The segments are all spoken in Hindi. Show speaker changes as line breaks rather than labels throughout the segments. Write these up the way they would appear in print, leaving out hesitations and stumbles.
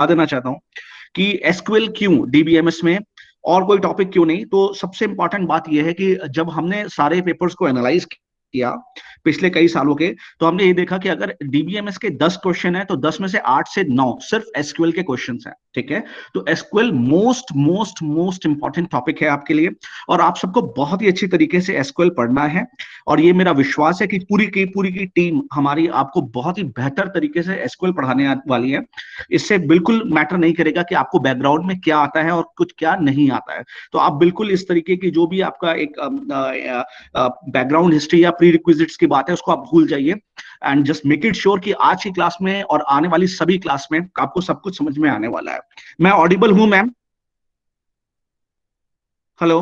बता देना चाहता हूँ कि एसक्यूएल क्यों डीबीएमएस में और कोई टॉपिक क्यों नहीं। तो सबसे इंपॉर्टेंट बात यह है कि जब हमने सारे पेपर्स को एनालाइज किया पिछले कई सालों के, तो हमने ये देखा कि अगर डीबीएमएस के 10 क्वेश्चन है तो 10 में से 8 से 9 सिर्फ एसक्यूएल के क्वेश्चन हैं। ठीक है, तो SQL most most most important topic है आपके लिए, और आप सबको बहुत ही अच्छी तरीके से एसक्यूएल पढ़ना है। और ये मेरा विश्वास है कि पूरी की टीम हमारी आपको बहुत ही बेहतर तरीके से एसक्यूएल पढ़ाने वाली है। इससे बिल्कुल मैटर नहीं करेगा कि आपको बैकग्राउंड में क्या आता है और कुछ क्या नहीं आता है। तो आप बिल्कुल इस तरीके की जो भी आपका एक बैकग्राउंड हिस्ट्री या प्री रिक्विजिट्स की बात है उसको आप भूल जाइए, and just make it sure कि आज की क्लास में और आने वाली सभी क्लास में आपको सब कुछ समझ में आने वाला है। मैं ऑडिबल हूं ma'am? Hello?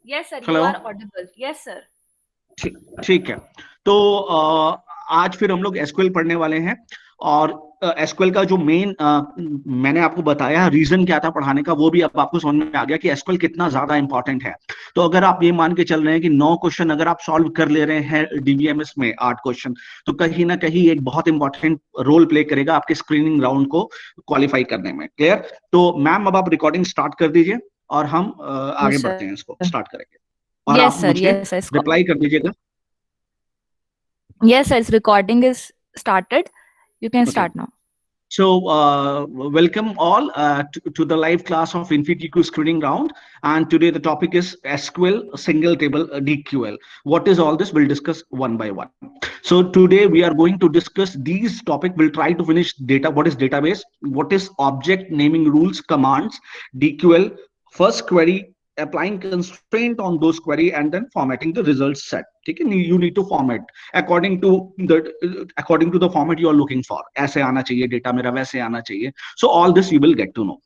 Yes sir, you
hello?
Are audible. Yes sir.
ठीक ठीक है। तो आज फिर हम लोग एसक्यूएल पढ़ने वाले हैं, और एसक्यूएल का जो मेन मैंने आपको बताया रीजन क्या था पढ़ाने का, वो भी अब आपको समझ में आ गया कि एसक्यूएल कितना ज्यादा इंपॉर्टेंट है। तो अगर आप ये मान के चल रहे हैं कि 9 क्वेश्चन अगर आप सॉल्व कर ले रहे हैं डीबीएमएस में 8 क्वेश्चन, तो कहीं ना कहीं एक बहुत इंपॉर्टेंट रोल प्ले करेगा आपके स्क्रीनिंग राउंड को क्वालिफाई करने में। क्लियर? तो मैम अब आप रिकॉर्डिंग स्टार्ट कर दीजिए और हम आगे
यस
बढ़ते हैं, इसको
सर।
स्टार्ट करेंगे। और
यस
आप
सर।
मुझे
यस सर।
रिप्लाई कर दीजिएगा।
Yes sir, recording is started. You can
Okay.
start now.
So, welcome all to the live class of InfyTQ screening round. And today the topic is SQL single table DQL. What is all this? We'll discuss one by one. So today we are going to discuss these topic. We'll try to finish data. What is database? What is object naming rules, commands, DQL, first query, applying constraint on those query, and then formatting the results set. ठीक है, you need to format according to the format you are looking for. ऐसे आना चाहिए डेटा मेरा, वैसे आना चाहिए. So all this you will get to know.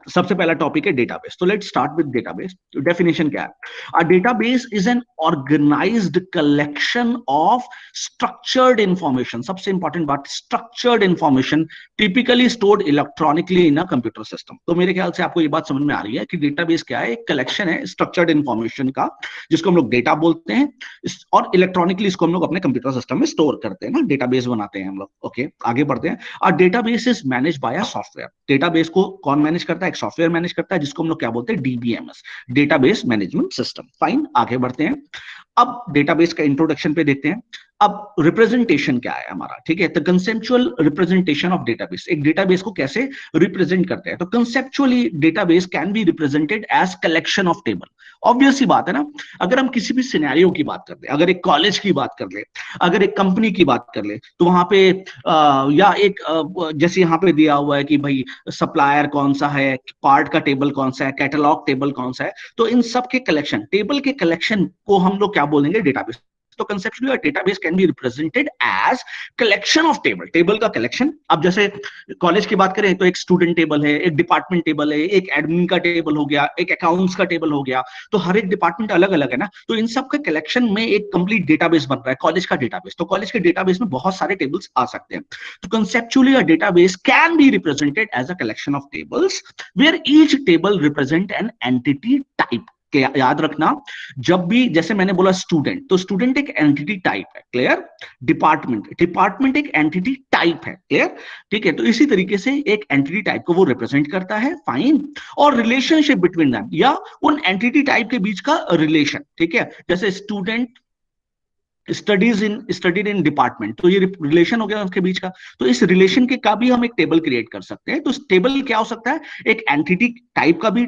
सबसे पहला टॉपिक है डेटाबेस. तो let's start with database. Definition क्या है? A database is an organised collection of structured information. सबसे इंपॉर्टेंट बात, structured information typically stored electronically in a computer system. तो मेरे ख्याल से आपको ये बात समझ में आ रही है कि डेटाबेस क्या है? एक कलेक्शन है स्ट्रक्चर्ड इंफॉर्मेशन का, जिसको हम लोग डेटा बोलते हैं, और इलेक्ट्रॉनिकली इसको हम लोग अपने कंप्यूटर सिस्टम में स्टोर करते हैं ना, डेटाबेस बनाते हैं हम लोग. ओके, आगे बढ़ते हैं. और database is manage by a software. Database को कौन मैनेज करता है? एक सॉफ्टवेयर मैनेज करता है, जिसको हम लोग क्या बोलते हैं? DBMS, database management system. Fine, आगे बढ़ते हैं. अब डेटाबेस का इंट्रोडक्शन पे देखते हैं. अब रिप्रेजेंटेशन क्या है हमारा? ठीक है, तो कंसेप्चुअल रिप्रेजेंटेशन ऑफ डेटाबेस. एक डेटाबेस को कैसे रिप्रेजेंट करते हैं? तो conceptually database can be represented as collection of table. Obvious सी बात है ना. अगर हम किसी भी सिनेरियो की बात कर ले, अगर एक कॉलेज की बात कर ले, अगर एक कंपनी की बात कर ले, तो वहां पे या एक जैसे यहाँ पे दिया हुआ है कि भाई सप्लायर कौन सा है, पार्ट का टेबल कौन सा है, कैटलॉग टेबल कौन सा है, तो इन सब के कलेक्शन, टेबल के कलेक्शन को हम लोग क्या बोलेंगे? डेटाबेस. तो conceptually database can be represented as collection of table. Table का कलेक्शन. अब जैसे कॉलेज की बात करें तो एक स्टूडेंट टेबल है, एक डिपार्टमेंट टेबल है, एक एडमिन का टेबल हो गया, एक अकाउंट्स का टेबल हो गया. तो हर एक डिपार्टमेंट अलग अलग है ना, तो इन सब के कलेक्शन में एक कंप्लीट डेटाबेस बन रहा है, कॉलेज का डेटाबेस. तो कॉलेज के डेटाबेस में बहुत सारे टेबल्स आ सकते हैं. तो conceptually a database can be represented as a collection of tables where each table represent an entity type. याद रखना, जब भी जैसे मैंने बोला स्टूडेंट, तो स्टूडेंट एक एंटिटी टाइप है. क्लियर? डिपार्टमेंट एक एंटिटी टाइप है. क्लियर? ठीक है, तो इसी तरीके से एक एंटिटी टाइप को वो रिप्रेजेंट करता है. फाइन. और रिलेशनशिप बिटवीन दैम, या उन एंटिटी टाइप के बीच का रिलेशन. ठीक है, जैसे स्टूडेंट स्टडीड इन डिपार्टमेंट, तो ये रिलेशन हो गया उसके बीच का. तो इस रिलेशन के का भी हम एक टेबल क्रिएट कर सकते हैं. तो टेबल क्या हो सकता है? एक एंटिटी टाइप का भी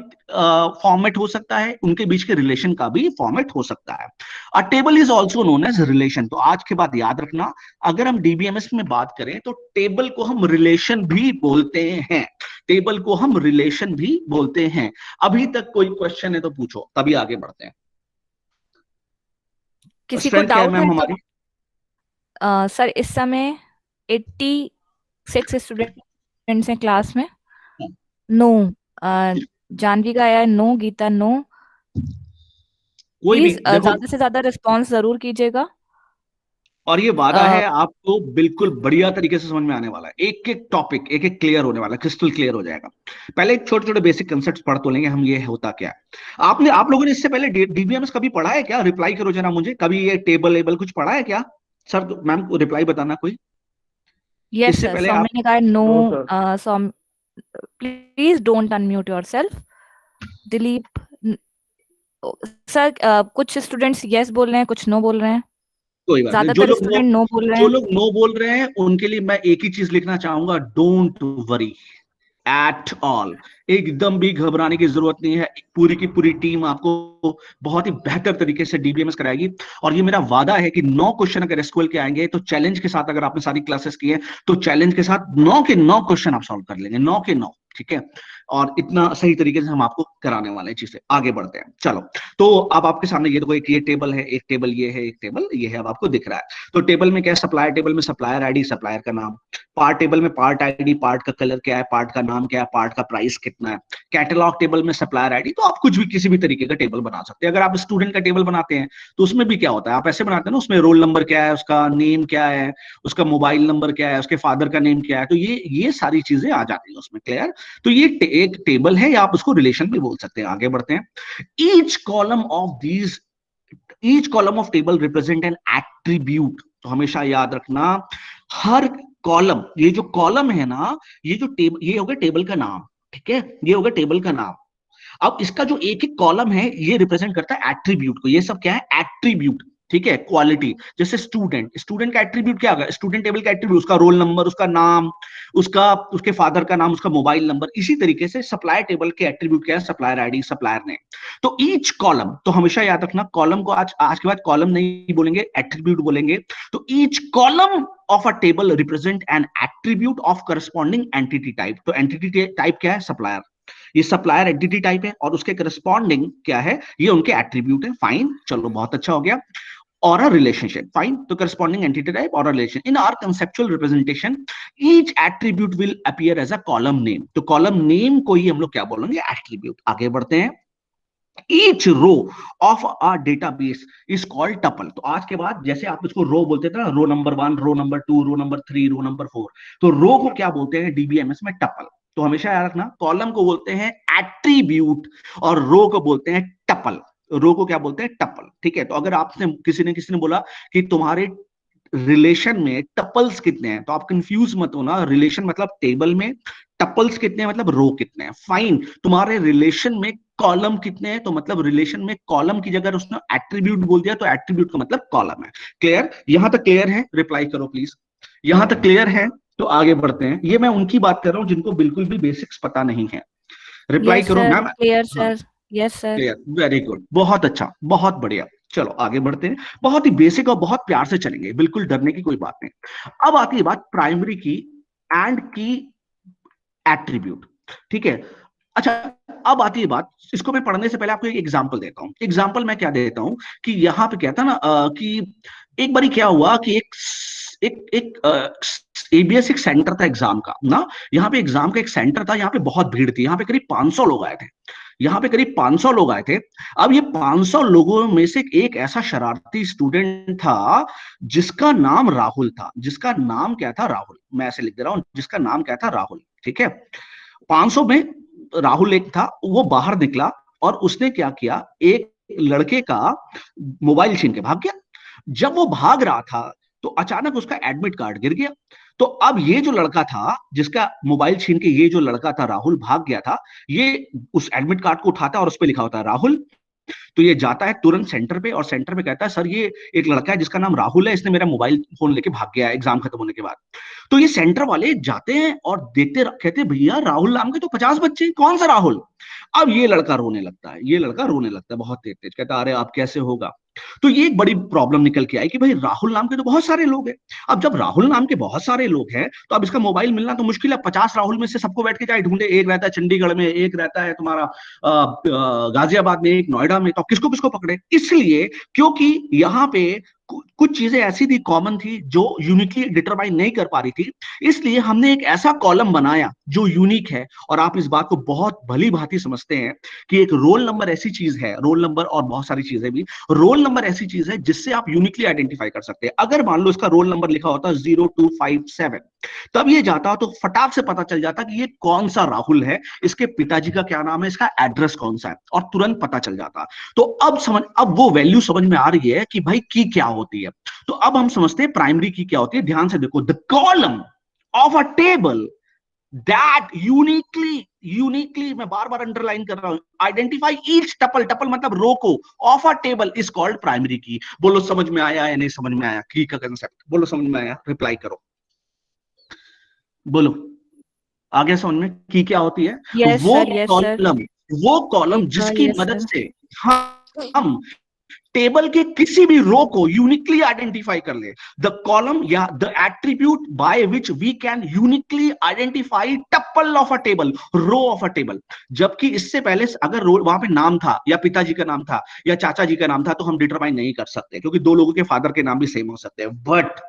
फॉर्मेट हो सकता है, उनके बीच के रिलेशन का भी फॉर्मेट हो सकता है. A table is also known as relation. तो आज के बाद याद रखना, अगर हम डीबीएमएस में बात करें तो टेबल को हम रिलेशन भी बोलते हैं. टेबल को हम रिलेशन भी बोलते हैं. अभी तक कोई क्वेश्चन है तो पूछो, तभी आगे बढ़ते हैं.
किसी को
स्ट्रेंथ क्या है
डाउट है
मैम
तो
हमारी?
सर इस समय 86 स्टूडेंट्स हैं क्लास में. नो. जानवी का आया है नो, गीता नो.
कोई नहीं,
प्लीज
देखो,
ज्यादा से ज्यादा रिस्पॉन्स जरूर कीजिएगा.
और ये वादा
अ,
है आपको बिल्कुल बढ़िया तरीके से समझ में आने वाला है. एक एक टॉपिक एक एक क्लियर होने वाला है, क्रिस्टल क्लियर हो जाएगा. पहले छोटे छोटे बेसिक कंसेप्ट पढ़ तो लेंगे हम, ये होता क्या है. आप लोगों ने इससे पहले डीबीएमएस कभी पढ़ा है क्या? रिप्लाई करो जरा मुझे, कभी ये टेबल एबल कुछ पढ़ा है क्या? सर मैम को रिप्लाई बताना कोई.
यस
इससे
सर,
पहले आप,
सौम्य ने कहा no.
No sir.
Saumya, please don't unmute yourself. Dilip sir, कुछ स्टूडेंट्स यस बोल रहे हैं, कुछ नो बोल रहे हैं।
कोई बात नहीं,
ज्यादातर स्टूडेंट नो बोल रहे
जो
हैं।
लोग नो बोल रहे हैं उनके लिए मैं एक ही चीज लिखना चाहूंगा, डोंट वरी एट ऑल। एकदम भी घबराने की जरूरत नहीं है। पूरी की पूरी टीम आपको बहुत ही बेहतर तरीके से डीबीएमएस कराएगी। और ये मेरा वादा है कि 9 क्वेश्चन अगर एसक्यूएल के आएंगे तो चैलेंज के साथ, अगर आपने सारी क्लासेस की है तो चैलेंज के साथ 9 के 9 क्वेश्चन आप सॉल्व कर लेंगे, 9 के 9। ठीक है, और इतना सही तरीके से हम आपको कराने वाले हैं चीजें। आगे बढ़ते हैं, चलो। तो अब आपके सामने ये देखो, एक ये टेबल है, एक टेबल ये है, एक टेबल ये है, अब आपको दिख रहा है। तो टेबल में क्या है, सप्लायर टेबल में सप्लायर आईडी, सप्लायर का नाम। पार्ट टेबल में पार्ट आईडी, पार्ट का कलर क्या है, पार्ट का नाम क्या है, पार्ट का प्राइस कितना है। कैटलॉग टेबल में सप्लायर आईडी। तो आप कुछ भी किसी भी तरीके का टेबल बना सकते हैं। अगर आप स्टूडेंट का टेबल बनाते हैं तो उसमें भी क्या होता है, आप ऐसे बनाते हैं ना, उसमें रोल नंबर क्या है, उसका नेम क्या है, उसका मोबाइल नंबर क्या है, उसके फादर का नेम क्या है, तो ये सारी चीजें आ जाती है उसमें। क्लियर? तो ये एक टेबल है, या आप उसको रिलेशन भी बोल सकते हैं। आगे बढ़ते हैं। Each column of these each column of table represent N attribute. तो हमेशा याद रखना, हर कॉलम, ये जो कॉलम है ना, ये जो टेबल, ये होगा टेबल का नाम। ठीक है, ये होगा टेबल का नाम। अब इसका जो एक एक कॉलम है ये रिप्रेजेंट करता है एट्रीब्यूट को। ये सब क्या है, एट्रीब्यूट। ठीक है, क्वालिटी। जैसे स्टूडेंट, स्टूडेंट का एट्रीब्यूट क्या होगा, स्टूडेंट टेबल का एट्रीब्यूट उसका रोल नंबर, उसका नाम, उसका उसके फादर का नाम, उसका मोबाइल नंबर। इसी तरीके से सप्लायर टेबल के एट्रीब्यूट क्या है, सप्लायर आईडी, सप्लायर नेम। तो ईच कॉलम, तो हमेशा याद रखना, कॉलम को आज के बाद कॉलम नहीं बोलेंगे, एट्रीब्यूट बोलेंगे। तो each column of a table represent N attribute of corresponding entity type. तो एंटिटी टाइप क्या है, सप्लायर। ये सप्लायर एंटिटी टाइप है और उसके करस्पॉन्डिंग क्या है, ये उनके एट्रीब्यूट है। फाइन, चलो बहुत अच्छा हो गया। और अ रिलेशनशिप, फाइन। तो करस्पॉन्डिंग एंटिटी टाइप और relation. In our conceptual representation each attribute will appear as a column name. तो कॉलम नेम को ही हम लोग क्या बोलेंगे, एट्रीब्यूट। आगे बढ़ते हैं। Each row of a database is called tuple। तो आज के बाद जैसे आप इसको रो बोलते थे ना, row number 1, row number 2, row number 3, row number 4, तो रो को क्या बोलते हैं डीबीएमएस में, टपल। तो हमेशा याद रखना, कॉलम को बोलते हैं एट्रीब्यूट और रो को बोलते हैं टपल। रो को क्या बोलते हैं, टपल। ठीक है, तो अगर आपने किसी ने बोला कि तुम्हारे रिलेशन में टपल्स कितने हैं, तो आप कंफ्यूज मत होना। रिलेशन मतलब टेबल में, टपल्स कितने हैं मतलब रो कितने हैं। फाइन, तुम्हारे रिलेशन में कॉलम कितने हैं, तो मतलब रिलेशन में कॉलम की जगह उसने एट्रीब्यूट बोल दिया तो एट्रीब्यूट का मतलब कॉलम है। क्लियर? यहां तक क्लियर है? रिप्लाई करो प्लीज। यहां तक क्लियर है? तो आगे बढ़ते हैं। ये मैं उनकी बात कर रहा हूं जिनको बिल्कुल भी बेसिक्स पता नहीं है। रिप्लाई
यस
करो
सर,
मैम।
क्लियर
हाँ,
sir. Yes sir.
Clear, very good, बहुत अच्छा, बहुत बढ़िया। चलो आगे बढ़ते हैं। बहुत ही बेसिक और बहुत प्यार से चलेंगे, बिल्कुल डरने की कोई बात नहीं। अब आती है बात प्राइमरी की एंड की एट्रीब्यूट। ठीक है, अच्छा। अब आती है बात, इसको मैं पढ़ने से पहले आपको एक एग्जांपल देता हूं। एग्जांपल मैं क्या देता हूं कि यहाँ पे क्या था ना, कि एक बारी क्या हुआ कि एक एक एबीएस एक सेंटर था एग्जाम का ना। यहाँ पे एग्जाम का एक सेंटर था, यहाँ पे बहुत भीड़ थी, यहाँ पे करीब 500 लोग आए थे। यहाँ पे करीब 500 लोग आए थे। अब ये 500 लोगों में से एक ऐसा शरारती स्टूडेंट था जिसका नाम राहुल था। जिसका नाम क्या था, राहुल। मैं ऐसे लिख दे रहा हूं, जिसका नाम क्या था, राहुल। ठीक है, 500 में राहुल एक था। वो बाहर निकला और उसने क्या किया, एक लड़के का मोबाइल छीन के भाग गया। जब वो भाग रहा था तो अचानक उसका एडमिट कार्ड गिर गया। तो अब ये जो लड़का था जिसका मोबाइल छीन के ये जो लड़का था राहुल भाग गया था, ये उस एडमिट कार्ड को उठाता है और उस पर लिखा होता है राहुल। तो ये जाता है तुरंत सेंटर पे और सेंटर पे कहता है, सर ये एक लड़का है जिसका नाम राहुल है, इसने मेरा मोबाइल फोन लेके भाग गया है एग्जाम खत्म होने के बाद। तो ये सेंटर वाले जाते हैं और देखते, कहते भैया राहुल नाम के तो 50 बच्चे, कौन सा राहुल। अब ये लड़का रोने लगता है, ये लड़का रोने लगता है बहुत तेज तेज, कहता अरे आप कैसे होगा। तो ये एक बड़ी प्रॉब्लम निकल के आई कि भाई राहुल नाम के तो बहुत सारे लोग हैं। अब जब राहुल नाम के बहुत सारे लोग हैं तो अब इसका मोबाइल मिलना तो मुश्किल है। 50 राहुल में से सबको बैठ के जाए ढूंढे, एक रहता है चंडीगढ़ में, एक रहता है तुम्हारा गाजियाबाद में, एक नोएडा में, तो किसको किसको पकड़े। इसलिए क्योंकि यहाँ पे कुछ चीजें ऐसी थी, कॉमन थी, जो यूनिकली डिटरमाइन नहीं कर पा रही थी, इसलिए हमने एक ऐसा कॉलम बनाया जो यूनिक है। और आप इस बात को बहुत भली भांति समझते हैं कि एक रोल नंबर ऐसी चीज है, रोल नंबर और बहुत सारी चीजें भी, रोल नंबर ऐसी चीज है जिससे आप यूनिकली आइडेंटिफाई कर सकते हैं। अगर मान लो इसका रोल नंबर लिखा होता 0257, तब ये जाता तो फटाक से पता चल जाता कि ये कौन सा राहुल है, इसके पिताजी का क्या नाम है, इसका एड्रेस कौन सा है, और तुरंत पता चल जाता। तो अब वो वैल्यू समझ में आ रही है कि भाई की क्या होती है। तो अब हम समझते हैं प्राइमरी की क्या होती है। ध्यान से देखो, the column of a table that uniquely मैं बार बार अंडरलाइन कर रहा हूं, आइडेंटिफाई ईच टपल, टपल मतलब रो को, of a table is called primary की। बोलो समझ में आया या नहीं समझ में आया की का कंसेप्ट? बोलो समझ में आया, रिप्लाई करो, बोलो आ गया समझ में की क्या होती है?
यस
वो
सर, यस सर,
कॉलम, वो कॉलम
एक
जिसकी
यस
मदद
सर।
से हम टेबल के किसी भी रो को यूनिकली आइडेंटिफाई कर ले, द कॉलम या the attribute by which we can uniquely identify tuple of a table, row of a table. जबकि इससे पहले अगर वहां पे नाम था या पिताजी का नाम था या चाचा जी का नाम था तो हम डिटरमाइन नहीं कर सकते, क्योंकि दो लोगों के फादर के नाम भी सेम हो सकते हैं, बट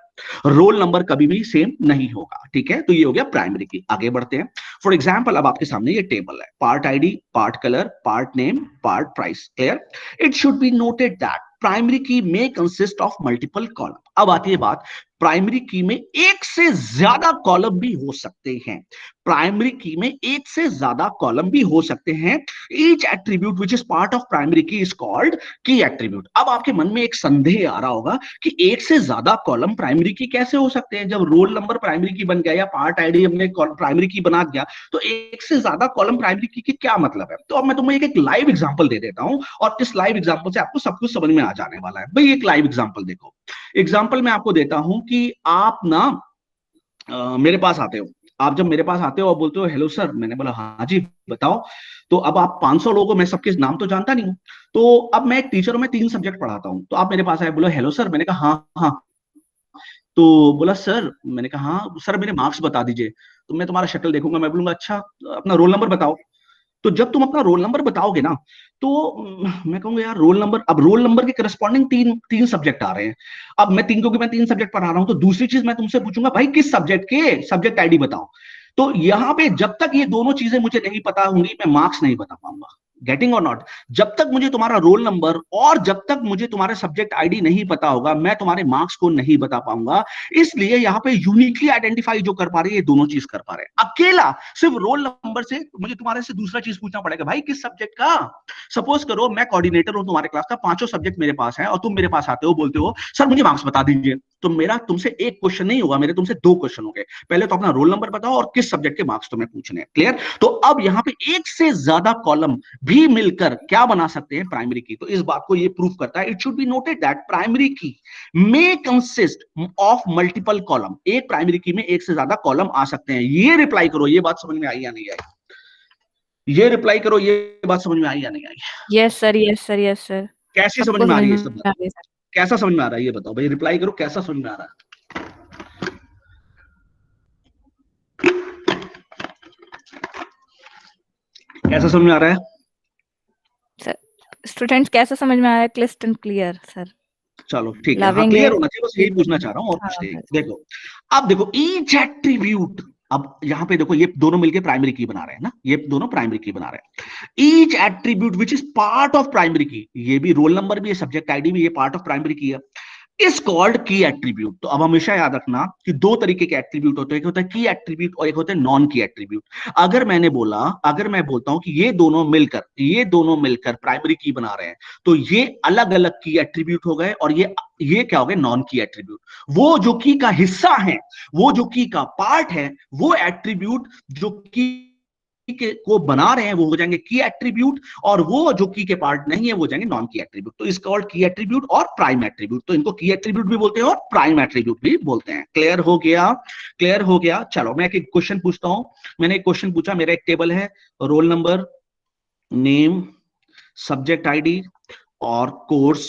रोल नंबर कभी भी सेम नहीं होगा। ठीक है, तो ये हो गया प्राइमरी की। आगे बढ़ते हैं। फॉर एग्जाम्पल, अब आपके सामने ये टेबल है, part ID, part colour, part name, part price. Clear? It should be noted that primary की में कंसिस्ट ऑफ मल्टीपल कॉलम। अब आती है बात, प्राइमरी की में एक से ज्यादा कॉलम भी हो सकते हैं। प्राइमरी की में एक से ज्यादा कॉलम भी हो सकते हैं। Each attribute which is part of primary की इज कॉल्ड की एट्रीब्यूट। अब आपके मन में एक संदेह आ रहा होगा कि एक से ज्यादा कॉलम प्राइमरी की कैसे हो सकते हैं? जब रोल नंबर प्राइमरी की बन गया या पार्ट आईडी हमने प्राइमरी की बना दिया, तो एक से ज्यादा कॉलम प्राइमरी की क्या मतलब है? तो अब मैं तुम्हें एक लाइव एग्जांपल दे देता हूं, और इस लाइव एग्जांपल से आपको सब कुछ समझ में आ जाने वाला है। भाई एक लाइव एग्जांपल देखो। एग्जांपल मैं आपको देता हूं कि आप ना मेरे पास आते हो। आप जब मेरे पास आते हो और बोलते हो हेलो सर, मैंने बोला हाँ जी बताओ। तो अब आप 500 लोगों को, मैं सबके नाम तो जानता नहीं हूँ, तो अब मैं एक टीचर हूं, मैं 3 सब्जेक्ट पढ़ाता हूँ। तो आप मेरे पास आए, बोलो हेलो सर, मैंने कहा हाँ हाँ। तो बोला सर, मैंने कहा हाँ सर मेरे मार्क्स बता दीजिए। तो मैं तुम्हारा शक्ल देखूंगा, मैं बोलूंगा अच्छा अपना रोल नंबर बताओ। तो जब तुम अपना रोल नंबर बताओगे ना, तो मैं कहूंगा यार रोल नंबर, अब रोल नंबर के करस्पॉन्डिंग तीन तीन सब्जेक्ट आ रहे हैं। अब मैं तीन, क्योंकि मैं 3 सब्जेक्ट पढ़ा रहा हूं, तो दूसरी चीज मैं तुमसे पूछूंगा भाई किस सब्जेक्ट के सब्जेक्ट आईडी बताओ। तो यहां पे जब तक ये दोनों चीजें मुझे नहीं पता होंगी, मैं मार्क्स नहीं बता पाऊंगा। गेटिंग और नॉट? जब तक मुझे तुम्हारा रोल नंबर और जब तक मुझे तुम्हारे सब्जेक्ट आईडी नहीं पता होगा, मैं तुम्हारे मार्क्स को नहीं बता पाऊंगा। इसलिए यहाँ पे यूनिकली आइडेंटिफाई जो कर पा रही है, ये दोनों चीज कर पा रहे हैं। अकेला सिर्फ रोल नंबर से मुझे तुम्हारे से दूसरा चीज पूछना पड़ेगा, भाई किस सब्जेक्ट का। सपोज करो मैं कोऑर्डिनेटर हूं तुम्हारे क्लास का, 5 सब्जेक्ट मेरे पास है, और तुम मेरे पास आते हो, बोलते हो सर मुझे मार्क्स बता दीजिए। तो मेरा तुमसे एक क्वेश्चन नहीं होगा, मेरे तुमसे 2 क्वेश्चन होंगे। पहले तो अपना रोल नंबर बताओ और किस सब्जेक्ट के मार्क्स तुम्हें पूछने हैं। क्लियर? तो अब यहाँ पे एक से ज्यादा कॉलम भी मिलकर क्या बना सकते हैं? प्राइमरी की। तो इस बात को ये प्रूव करता है। It should be noted that primary की मे कंसिस्ट ऑफ मल्टीपल कॉलम। एक प्राइमरी की में एक से ज्यादा कॉलम आ सकते हैं। ये रिप्लाई करो, ये बात समझ में आई या नहीं आई? ये रिप्लाई करो, ये बात समझ में आई या नहीं आई?
Yes sir, yes sir, yes sir,
कैसी समझ
सबको
में आ
समझ
रही है
में
ये सब बात?
आ गई सर।
कैसा समझ में आ रहा है ये बताओ भाई, रिप्लाई करो, कैसा समझ में आ रहा है? कैसा समझ में आ रहा है?
सर स्टूडेंट्स कैसा समझ में आया? Clear clear sir.
चलो ठीक है, हाँ
लविंग
क्लियर
इट।
होना चाहिए, बस यही पूछना चाह रहा हूँ और
हाँ
कुछ नहीं।
सर।
देखो, अब देखो ईच एट्रीब्यूट, अब यहाँ पे देखो ये दोनों मिलके प्राइमरी की बना रहे हैं ना, ये दोनों प्राइमरी की बना रहे हैं। Each attribute which is part of primary की, ये भी रोल नंबर भी है, सब्जेक्ट आईडी भी, ये पार्ट ऑफ प्राइमरी की है, इज कॉल्ड की एट्रीब्यूट। तो अब हमेशा याद रखना कि 2 तरीके के एट्रीब्यूट होते हैं, एक होता है की एट्रीब्यूट और एक होता है नॉन की एट्रीब्यूट। अगर मैं बोलता हूं कि ये दोनों मिलकर प्राइमरी की बना रहे हैं, तो ये अलग अलग की एट्रीब्यूट हो गए, और ये क्या हो गए? नॉन की एट्रीब्यूट। वो जो की का हिस्सा है, वो जो की का पार्ट है, वो एट्रीब्यूट जो की के को बना रहे हैं वो हो जाएंगे की एट्रीब्यूट, और वो जो की के पार्ट नहीं है वो जाएंगे नॉन की एट्रीब्यूट। तो इसका कॉल्ड की एट्रीब्यूट और प्राइम एट्रीब्यूट। तो इनको की एट्रीब्यूट भी बोलते हैं और प्राइम एट्रीब्यूट भी बोलते हैं। क्लियर हो गया? क्लियर हो गया। चलो मैं एक क्वेश्चन पूछता हूं। मैंने एक क्वेश्चन पूछा, मेरा एक टेबल है, roll number, name, subject ID और कोर्स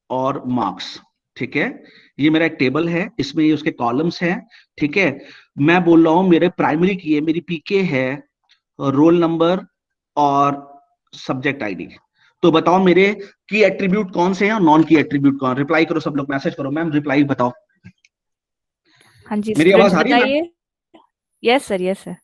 और मार्क्स। ठीक है, ये मेरा एक टेबल है, इसमें ये उसके कॉलम्स हैं। ठीक है, मैं बोल रहा हूं मेरे प्राइमरी की है, मेरी पीके है, रोल नंबर और सब्जेक्ट आईडी। तो बताओ मेरे की एट्रीब्यूट कौन से हैं और नॉन की एट्रीब्यूट कौन? रिप्लाई करो, सब लोग मैसेज करो, मैम रिप्लाई बताओ।
हाँ जी
मेरी आवाज
स्टूडेंट्स
आ रही है मैम?
बताइए। Yes sir, yes sir.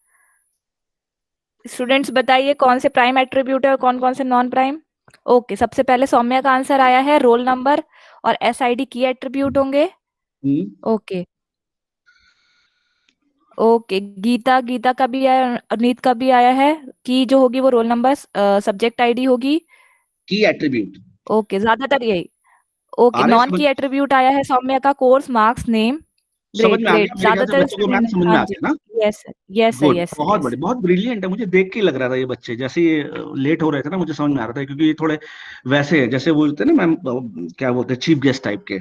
Students बताइए कौन से प्राइम एट्रीब्यूट है और कौन कौन से नॉन प्राइम। ओके, सबसे पहले सौम्या का आंसर आया है रोल नंबर और एसआईडी की एट्रीब्यूट होंगे। ओके ओके, गीता का भी आया, अनीत का भी आया है कि जो होगी वो रोल नंबर सब्जेक्ट आईडी होगी।
की एट्रीब्यूट
ओके, ज्यादातर यही। ओके,
आ रहे
नॉन
समझ?
की एट्रीब्यूट आया है सौम्या का कोर्स, मार्क्स, नेम।
समझ
ग्रेट
में आ
ग्रेट,
गया मेरे ख्याल से
ज्यादातर
बच्चों को मैथ
स्टूडेंट,
समझ में
हाँ
आ
जी,
गया ना?
Yes sir, yes sir,
good,
yes sir,
बहुत
यस
बड़े,
सर।
बहुत ब्रिलियंट है। मुझे देख के ही लग रहा था ये बच्चे जैसे ये लेट हो रहे थे ना, मुझे समझ में आ रहा था, क्योंकि ये थोड़े वैसे हैं जैसे वो होते हैं ना मैम, क्या बोलते हैं, चीफ गेस्ट टाइप के,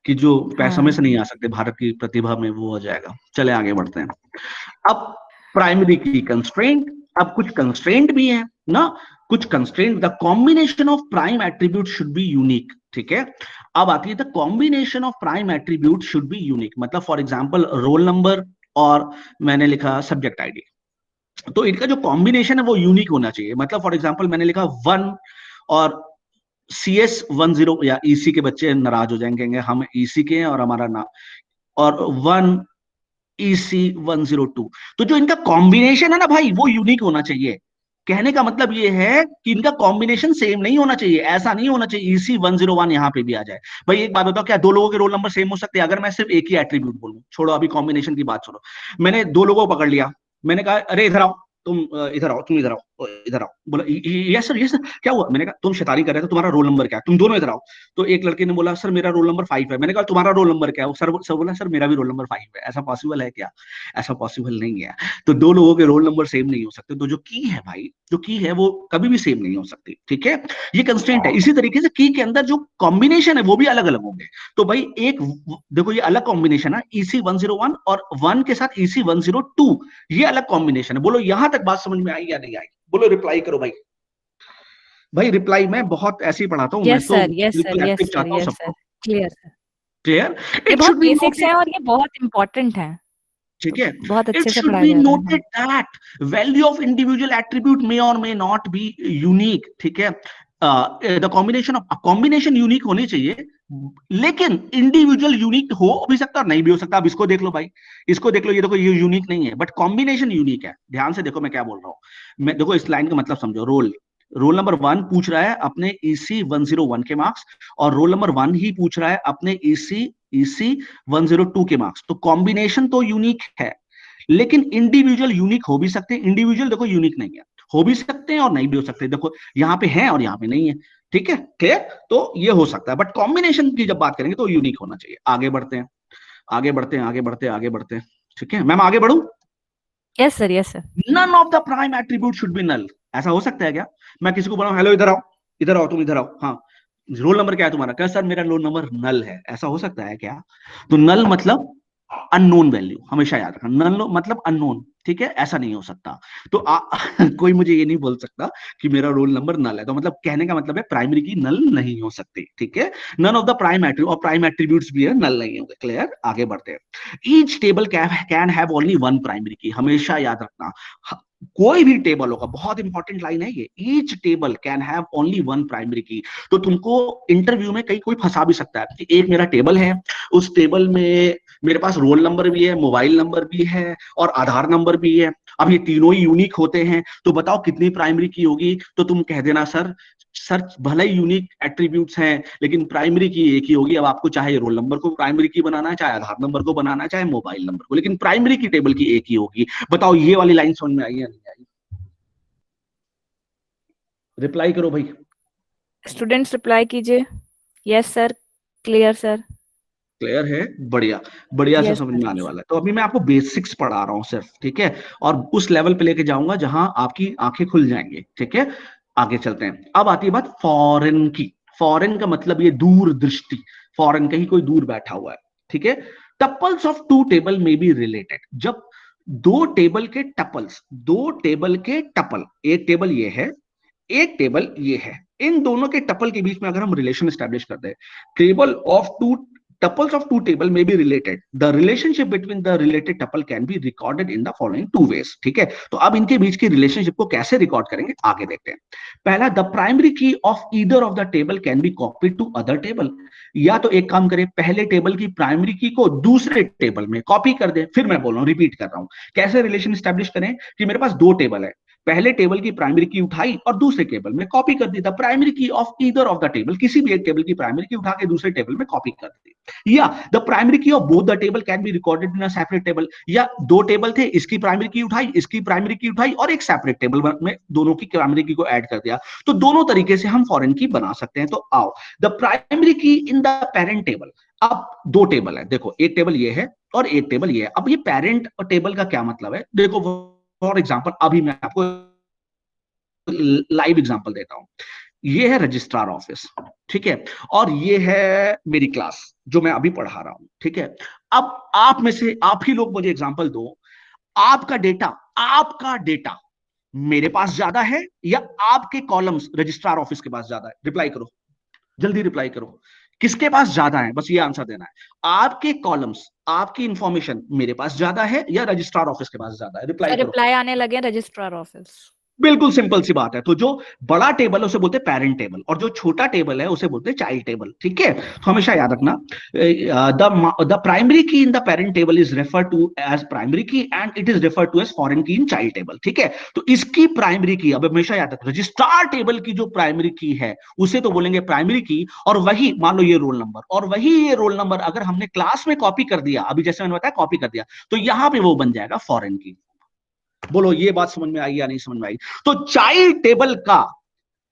कि जो समय
हाँ।
से नहीं आ सकते, भारत की प्रतिभा में वो हो जाएगा। चले आगे बढ़ते हैं। अब प्राइमरी की कंस्ट्रेंट, अब कुछ कंस्ट्रेंट भी है ना, कुछ constraint, the combination of prime attribute should B unique, ठीक है। अब आती है the combination of prime attribute should be unique, मतलब फॉर एग्जांपल रोल नंबर और मैंने लिखा सब्जेक्ट आईडी, तो इनका जो कॉम्बिनेशन है वो यूनिक होना चाहिए। मतलब फॉर एग्जांपल मैंने लिखा 1 और CS10, या ईसी के बच्चे नाराज हो जाएंगे, कहेंगे हम ईसी के हैं और हमारा नाम, और 1 EC102, तो जो इनका कॉम्बिनेशन है ना भाई, वो यूनिक होना चाहिए। कहने का मतलब ये है कि इनका कॉम्बिनेशन सेम नहीं होना चाहिए, ऐसा नहीं होना चाहिए EC101 यहां पे भी आ जाए। भाई एक बात बताओ, क्या दो लोगों के रोल नंबर सेम हो सकते हैं? अगर मैं सिर्फ एक ही एट्रीब्यूट बोलूं, छोड़ो अभी कॉम्बिनेशन की बात, छोड़ो, मैंने दो लोगों को पकड़ लिया, मैंने कहा अरे इधर आओ, तुम इधर आओ, तुम इधर आओ, इधर आओ, बोला यस सर, यस सर, क्या हुआ? मैंने कहा तुम शैतानी कर रहे थे, तुम्हारा रोल नंबर क्या है, तुम दोनों इधर आओ। तो एक लड़के ने बोला सर मेरा रोल नंबर 5 है। मैंने कहा तुम्हारा रोल नंबर क्या है? सर बोला सर मेरा भी रोल नंबर 5 है। ऐसा पॉसिबल है क्या? ऐसा पॉसिबल नहीं है। तो दो लोगों के रोल नंबर सेम नहीं हो सकते, तो जो की है भाई, जो की है वो कभी भी सेम नहीं हो सकती, ठीक है। ये कंस्ट्रेंट है। इसी तरीके से की के अंदर जो कॉम्बिनेशन है वो भी अलग अलग होंगे। तो भाई एक देखो, ये अलग कॉम्बिनेशन है, EC101 और 1 के साथ EC102, ये अलग कॉम्बिनेशन है। बोलो यहां तक बात समझ में आई या नहीं आई? बोलो, रिप्लाई करो भाई। भाई रिप्लाई मैं बहुत ऐसे ही पढ़ाता हूँ, मैं
यस
तो
सर, यस सर,
बिल्कुल एक्टिव
यस सर,
चाहता हूँ
यस सर,
सबको।
Clear sir.
क्लियर?
ये
इट
बहुत
शुड बी
बेसिक्स
नोटेड,
हैं और ये बहुत इम्पोर्टेंट है,
ठीक
तो
है,
बहुत
इट
अच्छे से
शुड
पढ़ाया
बी
जा रहा है, हाँ।
Noted that value of individual attribute may or may not be unique, ठीक है। The combination of combination unique होनी चाहिए, लेकिन इंडिविजुअल यूनिक हो भी सकता है और नहीं भी हो सकता। अब इसको देख लो भाई, इसको देख लो, ये देखो ये यूनिक नहीं है, बट कॉम्बिनेशन यूनिक है। ध्यान से देखो मैं क्या बोल रहा हूं। मैं देखो इस लाइन का मतलब समझो, रोल रोल नंबर 1 पूछ रहा है अपने EC101 के मार्क्स, और रोल नंबर 1 ही पूछ रहा है अपने EC102 के मार्क्स। तो कॉम्बिनेशन तो यूनिक है, लेकिन इंडिविजुअल यूनिक हो भी सकते हैं। इंडिविजुअल देखो यूनिक नहीं है, हो भी सकते हैं और नहीं भी हो सकते। देखो यहाँ पे है और यहाँ पे नहीं है, ठीक है, क्लियर? तो ये हो सकता है, बट कॉम्बिनेशन की जब बात करेंगे तो यूनिक होना चाहिए। आगे बढ़ते हैं, आगे बढ़ते हैं, आगे बढ़ते हैं, आगे बढ़ते हैं, ठीक है। मैम आगे बढ़ू?
Yes sir, yes sir.
None of the prime attribute should be null. ऐसा हो सकता है क्या? मैं किसी को बोला हेलो इधर आओ, इधर आओ, तुम इधर आओ, हाँ रोल नंबर क्या है तुम्हारा? क्या सर मेरा रोल नंबर नल है। ऐसा हो सकता है क्या? तो नल मतलब अननोन वैल्यू, हमेशा याद रखना, नल मतलब अननोन, ठीक है, ऐसा नहीं हो सकता। तो कोई मुझे ये नहीं बोल सकता कि मेरा रोल नंबर नल है, तो मतलब कहने का मतलब है प्राइमरी की नल नहीं हो सकती, ठीक है। None of the prime attribute, और प्राइम एट्रीब्यूट्स भी है, नल नहीं होंगे, क्लियर? आगे बढ़ते हैं। Each table can have only one primary key, हमेशा याद रखना। कोई भी टेबल होगा, बहुत इंपॉर्टेंट लाइन है ये, each table can have only one primary की। तो तुमको इंटरव्यू में कहीं कोई फंसा भी सकता है कि एक मेरा टेबल है, उस टेबल में मेरे पास रोल नंबर भी है, मोबाइल नंबर भी है और आधार नंबर भी है। अब ये तीनों ही यूनिक होते हैं, तो बताओ कितनी प्राइमरी की होगी? तो तुम कह देना सर, सर भले ही यूनिक एट्रीब्यूट्स हैं लेकिन प्राइमरी की एक ही होगी। अब आपको चाहे रोल नंबर को प्राइमरी की बनाना है, चाहे आधार नंबर को बनाना है, चाहे मोबाइल नंबर को, लेकिन प्राइमरी की टेबल की एक ही होगी। बताओ ये वाली लाइन समझ में आई या नहीं आई? रिप्लाई करो भाई।
स्टूडेंट्स रिप्लाई कीजिए। Yes sir, clear sir,
clear है? बढ़िया, बढ़िया से
यस
समझ
सर,
में आने
यस।
वाला है। तो अभी मैं आपको बेसिक्स पढ़ा रहा हूँ सिर्फ, ठीक है, और उस लेवल पे लेके जाऊंगा जहां आपकी आंखें खुल जाएंगी, ठीक है। आगे चलते हैं। अब आती है बात फॉरेन की। फॉरेन का मतलब ये दूरदृष्टि, फॉरेन कहीं कोई दूर बैठा हुआ है, ठीक है। टपल्स ऑफ टू टेबल में बी रिलेटेड, जब दो टेबल के टपल्स, दो टेबल के टपल, एक टेबल ये है, एक टेबल ये है, इन दोनों के टपल के बीच में अगर हम रिलेशन स्टैब्लिश करते हैं, table of two tuples of two table may be related, the relationship between the related tuple can be recorded in the following two ways, ठीक है। तो अब इनके बीच की रिलेशनशिप को कैसे रिकॉर्ड करेंगे आगे देखते हैं। पहला, the primary key of either of the table can be copied to other table, या तो एक काम करें, पहले टेबल की प्राइमरी की को दूसरे टेबल में कॉपी कर दे। फिर मैं बोल रहा हूं, रिपीट कर रहा हूं, कैसे रिलेशन स्टैब्लिश करें कि मेरे पास दो टेबल है, पहले टेबल की प्राइमरी की उठाई और दूसरे टेबल में कॉपी कर दी, the primary key of either of the table, किसी भी एक टेबल की प्राइमरी की उठा के दूसरे टेबल में कॉपी कर दी, या the primary key of both the table can be recorded in a separate table, या दो टेबल थे, इसकी प्राइमरी की उठाई, इसकी प्राइमरी की उठाई और एक सेपरेट टेबल में दोनों की प्राइमरी की को ऐड कर दिया। तो दोनों तरीके से हम फॉरेन की बना सकते हैं। तो आओ, the primary key in the parent table, अब दो टेबल है, देखो एक टेबल ये है और एक टेबल ये है। अब ये पेरेंट टेबल का क्या मतलब है, देखो फॉर एग्जांपल अभी मैं आपको लाइव एग्जांपल देता हूं। ये है रजिस्ट्रार ऑफिस, ठीक है, और ये है मेरी क्लास जो मैं अभी पढ़ा रहा हूं, ठीक है। अब आप में से आप ही लोग मुझे एग्जांपल दो, आपका डेटा मेरे पास ज्यादा है या आपके कॉलम्स रजिस्ट्रार ऑफिस के पास ज्यादा है? रिप्लाई करो, जल्दी रिप्लाई करो, किसके पास ज्यादा है, बस ये आंसर देना है। आपके कॉलम्स, आपकी इंफॉर्मेशन मेरे पास ज्यादा है या रजिस्ट्रार ऑफिस के पास ज्यादा है? रिप्लाई
सर
करो।
रिप्लाई आने लगे रजिस्ट्रार ऑफिस।
बिल्कुल सिंपल सी बात है। तो जो बड़ा टेबल है उसे बोलते हैं पेरेंट टेबल, और जो छोटा टेबल है उसे बोलते हैं चाइल्ड टेबल, ठीक है। तो हमेशा याद रखना, the primary key in the parent table is refer to as primary key and it is refer to as foreign key in child table, ठीक है। तो इसकी प्राइमरी की, अब हमेशा याद रखना, रजिस्ट्रार टेबल की जो प्राइमरी की है उसे तो बोलेंगे प्राइमरी की, और वही मान लो ये रोल नंबर, और वही ये रोल नंबर अगर हमने क्लास में कॉपी कर दिया, अभी जैसे मैंने बताया कॉपी कर दिया, तो यहां पे वो बन जाएगा फॉरेन की। बोलो ये बात समझ में आई या नहीं समझ में आई? तो चाइल्ड टेबल का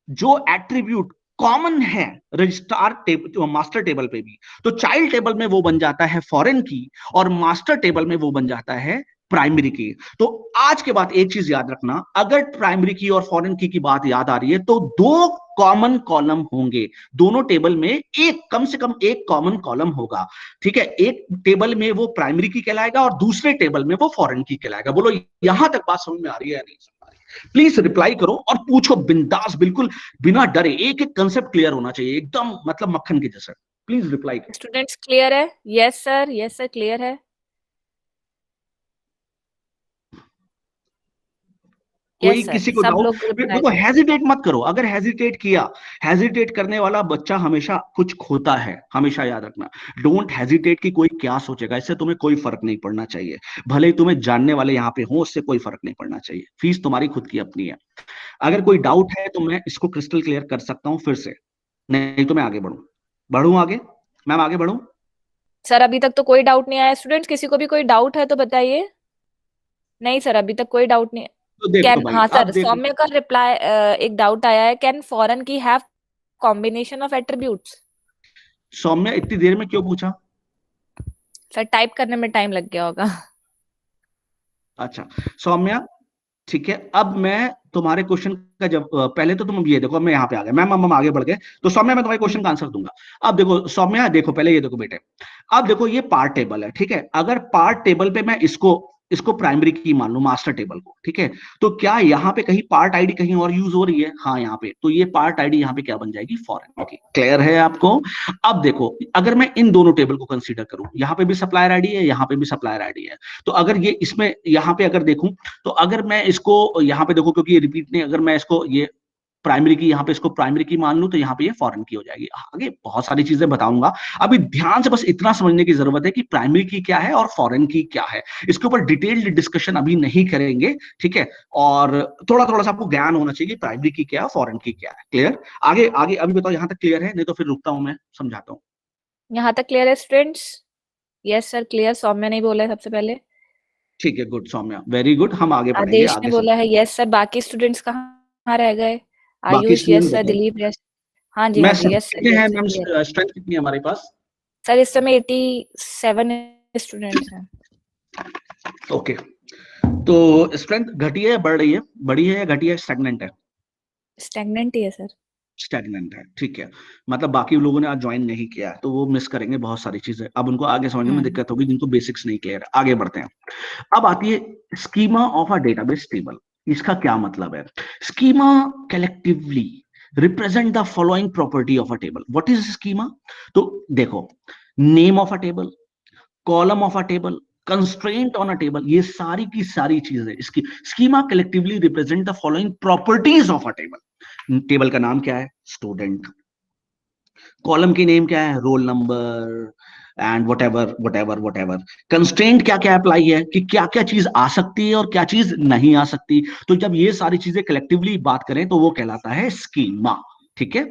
जो एट्रीब्यूट कॉमन है रजिस्ट्रार टेबल मास्टर टेबल पे भी, तो चाइल्ड टेबल में वो बन जाता है फॉरेन की, और मास्टर टेबल में वो बन जाता है प्राइमरी की। तो आज के बाद एक चीज याद रखना, अगर प्राइमरी की और फॉरेन की बात याद आ रही है तो दो कॉमन कॉलम होंगे, दोनों टेबल में एक कम से कम एक कॉमन कॉलम होगा, ठीक है। एक टेबल में वो प्राइमरी की कहलाएगा और दूसरे टेबल में वो फॉरेन की कहलाएगा। बोलो यहां तक बात समझ में आ रही है या नहीं समझ में आ रही है? प्लीज रिप्लाई करो और पूछो बिंदास, बिल्कुल बिना डरे, एक एक कंसेप्ट क्लियर होना चाहिए एकदम, मतलब मक्खन के जैसा। प्लीज रिप्लाई करो।
स्टूडेंट्स क्लियर है? Yes sir, yes sir, clear है।
कोई
यस सर,
किसी को
सब
डाउट?
लोग रिप्लाई
देखो
कर रहे हैं।
हेजिटेट मत करो, अगर हेजिटेट किया, हेजिटेट करने वाला बच्चा हमेशा कुछ खोता है, हमेशा याद रखना। डोंट हेजिटेट कि कोई क्या सोचेगा, इससे तुम्हें कोई फर्क नहीं पड़ना चाहिए। भले ही तुम्हें जानने वाले यहाँ पे हो, उससे कोई फर्क नहीं पड़ना चाहिए, फीस तुम्हारी खुद की अपनी है। अगर कोई डाउट है तो मैं इसको क्रिस्टल क्लियर कर सकता हूँ फिर से, नहीं तो मैं आगे बढ़ू, बढ़ू आगे, मैम आगे बढ़ू।
सर अभी तक तो कोई डाउट नहीं आया। स्टूडेंट्स किसी को भी कोई डाउट है तो बताइए। नहीं सर, अभी तक कोई डाउट नहीं।
तो देखो
कैन,
भाई,
हाँ सर,
अब देखो,
सौम्य का रिप्लाई, एक डाउट आया है, कैन फॉरेन की हैव कॉम्बिनेशन ऑफ एट्रीब्यूट्स?
सौम्य इतनी देर में क्यों पूछा?
सर टाइप करने में टाइम लग गया होगा।
अच्छा सौम्या, ठीक है, अब मैं तुम्हारे क्वेश्चन का जब पहले तो तुम ये देखो, मैं यहाँ पे आ गया, मैम हम आगे बढ़ गए, तो सौम्या मैं तुम्हारे क्वेश्चन का आंसर दूंगा। अब देखो सौम्या, देखो पहले ये देखो बेटे, अब देखो ये पार्ट टेबल है, ठीक है। अगर पार्ट टेबल पे मैं इसको इसको प्राइमरी की मान लू, मास्टर टेबल को, ठीक है, तो क्या यहाँ पे कहीं पार्ट आईडी कहीं और यूज हो रही है? हाँ यहाँ पे, तो ये पार्ट आईडी यहाँ पे क्या बन जाएगी? फॉरेन। ओके, क्लियर है आपको? अब देखो, अगर मैं इन दोनों टेबल को कंसीडर करूं, यहाँ पे भी सप्लायर आईडी है, यहाँ पे भी सप्लायर आईडी है, तो अगर ये इसमें यहाँ पे अगर देखूं, तो अगर मैं इसको यहाँ पे देखो, क्योंकि ये रिपीट नहीं, अगर मैं इसको ये प्राइमरी की यहाँ पे इसको प्राइमरी की मान लूं, तो यहाँ पे ये फॉरेन की हो जाएगी। आगे बहुत सारी चीजें बताऊंगा, अभी ध्यान से बस इतना समझने की जरूरत है कि प्राइमरी की क्या है और फॉरेन की क्या है। इसके ऊपर डिटेल्ड डिस्कशन अभी नहीं करेंगे, ठीक है, और थोड़ा थोड़ा सा आपको ज्ञान होना चाहिए प्राइमरी की क्या है, फॉरेन की क्या है। क्लियर? आगे आगे अभी बताओ, यहाँ तक क्लियर है? नहीं तो फिर रुकता हूं, मैं समझाता हूँ।
यहाँ तक क्लियर है students? Yes sir clear. Saumya नहीं बोला है सबसे पहले।
ठीक है, गुड सौम्या, वेरी गुड, हम आगे बढ़ेंगे,
आदेश ने
आगे
बोला
समझ।
है यस सर। बाकी स्टूडेंट्स कहाँ रह गए?
बाकी
आयुष
स्टूडेंट
यस सर,
बताओ।
दिलीप यस। हाँ जी,
मैं
हाँ जी, यस सर,
कितने
यस
हैं
सर,
मैम,
क्लियर।
स्ट्रेंथ कितनी है हमारे पास?
सर इस समय 87 स्टूडेंट्स हैं।
ओके, तो स्ट्रेंथ घटी है या बढ़ रही है? बढ़ी है या घटी है, स्टैग्नेंट है?
स्टैग्नेंट ही है सर।
स्टैग्नेंट है, ठीक है। मतलब बाकी लोगों ने आज ज्वाइन नहीं किया है, तो वो मिस करेंगे बहुत सारी चीजें, अब उनको आगे समझने में दिक्कत होगी जिनको बेसिक्स नहीं क्लियर है। आगे बढ़ते हैं। अब आती है schema of a database table. इसका क्या मतलब है? Schema collectively represent the following property of a table. What is schema? तो देखो, name of a table, column of a table, constraint on a table, ये सारी की सारी चीजें इसकी schema collectively represent the following properties of a table. Table का नाम क्या है? स्टूडेंट। कॉलम की नेम क्या है? Roll number and what ever. Constraint क्या क्या अप्लाई है कि क्या क्या चीज आ सकती है और क्या चीज नहीं आ सकती। तो जब ये सारी चीजें कलेक्टिवली बात करें तो वो कहलाता है स्कीमा, ठीक है।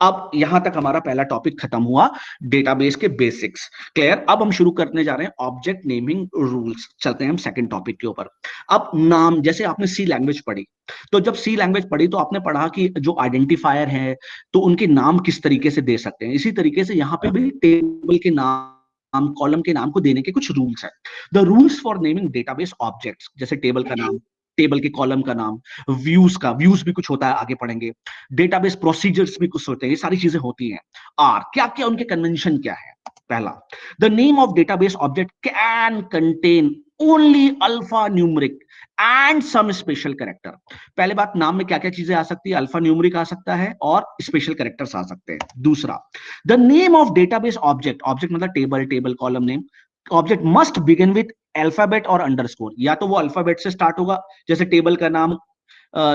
अब यहां तक हमारा पहला टॉपिक खत्म हुआ, डेटाबेस के बेसिक्स। क्लियर। अब हम शुरू करने जा रहे हैं ऑब्जेक्ट नेमिंग रूल्स। चलते हैं हम सेकंड टॉपिक के ऊपर। अब नाम, जैसे आपने सी लैंग्वेज पढ़ी, तो जब सी लैंग्वेज पढ़ी तो आपने पढ़ा कि जो आइडेंटिफायर है तो उनके नाम किस तरीके से दे सकते हैं। इसी तरीके से यहाँ पे भी टेबल के नाम, कॉलम के नाम को देने के कुछ रूल्स है। The rules for naming database objects, जैसे टेबल का नाम, टेबल के कॉलम का नाम, व्यूज भी कुछ होता है, आगे पढ़ेंगे। डेटाबेस प्रोसीजर्स भी कुछ होते हैं, ये सारी चीजें होती हैं। आर क्या क्या उनके कन्वेंशन क्या है। पहला, the name of database object can contain only alphanumeric and some special character. पहले बात, नाम में क्या क्या चीजें आ सकती है, अल्फा न्यूमरिक आ सकता है और स्पेशल कैरेक्टर्स आ सकते हैं। दूसरा, the name of database object, object मतलब table, table column name, object must begin with alphabet और अंडरस्कोर। या तो वो अल्फाबेट से स्टार्ट होगा, जैसे टेबल का नाम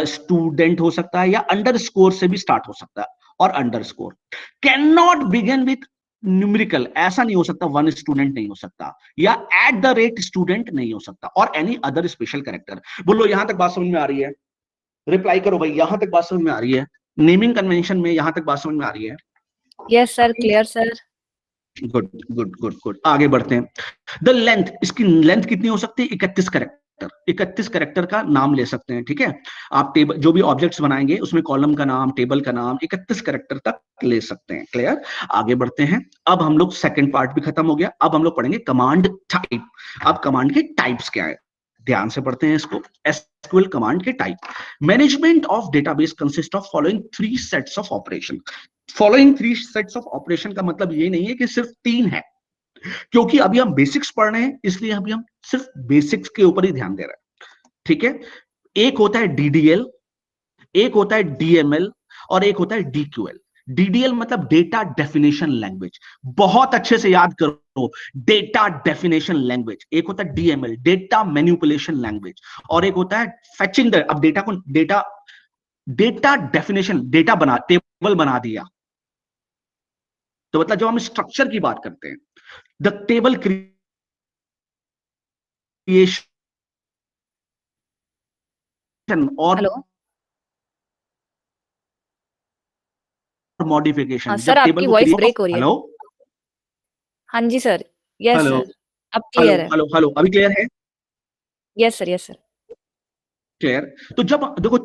स्टूडेंट हो सकता है, या अंडरस्कोर से भी स्टार्ट हो सकता है। और underscore can not begin with numerical, ऐसा नहीं हो सकता, वन स्टूडेंट नहीं हो सकता, या एट द रेट स्टूडेंट नहीं हो सकता, और एनी अदर स्पेशल कैरेक्टर। बोलो यहां तक बात समझ में आ रही है? रिप्लाई करो भाई, यहां तक बात समझ में आ रही है? नेमिंग कन्वेंशन में यहां तक बात समझ में आ रही है?
Yes sir, clear sir.
Good good good good. आगे बढ़ते हैं। द लेंथ, इसकी लेंथ कितनी हो सकती है? 31 कैरेक्टर। 31 कैरेक्टर का नाम ले सकते हैं, ठीक है। आप टेबल, जो भी ऑब्जेक्ट्स बनाएंगे उसमें कॉलम का नाम, टेबल का नाम 31 कैरेक्टर तक ले सकते हैं। क्लियर। आगे बढ़ते हैं। अब हम लोग सेकंड पार्ट भी खत्म हो गया, अब हम लोग पढ़ेंगे कमांड टाइप। अब कमांड के टाइप्स क्या है, ध्यान से पढ़ते हैं इसको। एसक्यूएल कमांड के type. Management of database consist of following 3 sets of operation. Following 3 sets of operation का मतलब ये नहीं है कि सिर्फ 3 है, क्योंकि अभी हम बेसिक्स पढ़ रहे हैं, इसलिए अभी हम सिर्फ बेसिक्स के ऊपर ही ध्यान दे रहे हैं, ठीक है। एक होता है डीडीएल, एक होता है डीएमएल, और एक होता है डीक्यूएल। डीडीएल मतलब डेटा डेफिनेशन लैंग्वेज, बहुत अच्छे से याद करो, डेटा डेफिनेशन लैंग्वेज। एक होता है डीएमएल, डेटा मैनिपुलेशन लैंग्वेज, और एक होता है फेचिंग द, अब डेटा को डेटा डेफिनेशन, डेटा बना, टेबल बना दिया, तो मतलब जब हम स्ट्रक्चर की बात करते हैं, द टेबल क्रिएशन और
हेलो। हाँ
मॉडिफिकेशन,
सर,
जब टेबल
आपकी
को
वॉइस
क्रिएट,
ब्रेक हो रही है।
हेलो
हाँ जी सर। यस
हेलो
सर, अब
हेलो
क्लियर है।
हेलो हेलो, अभी क्लियर है?
Yes sir, yes sir.
Clear. तो जब देखो,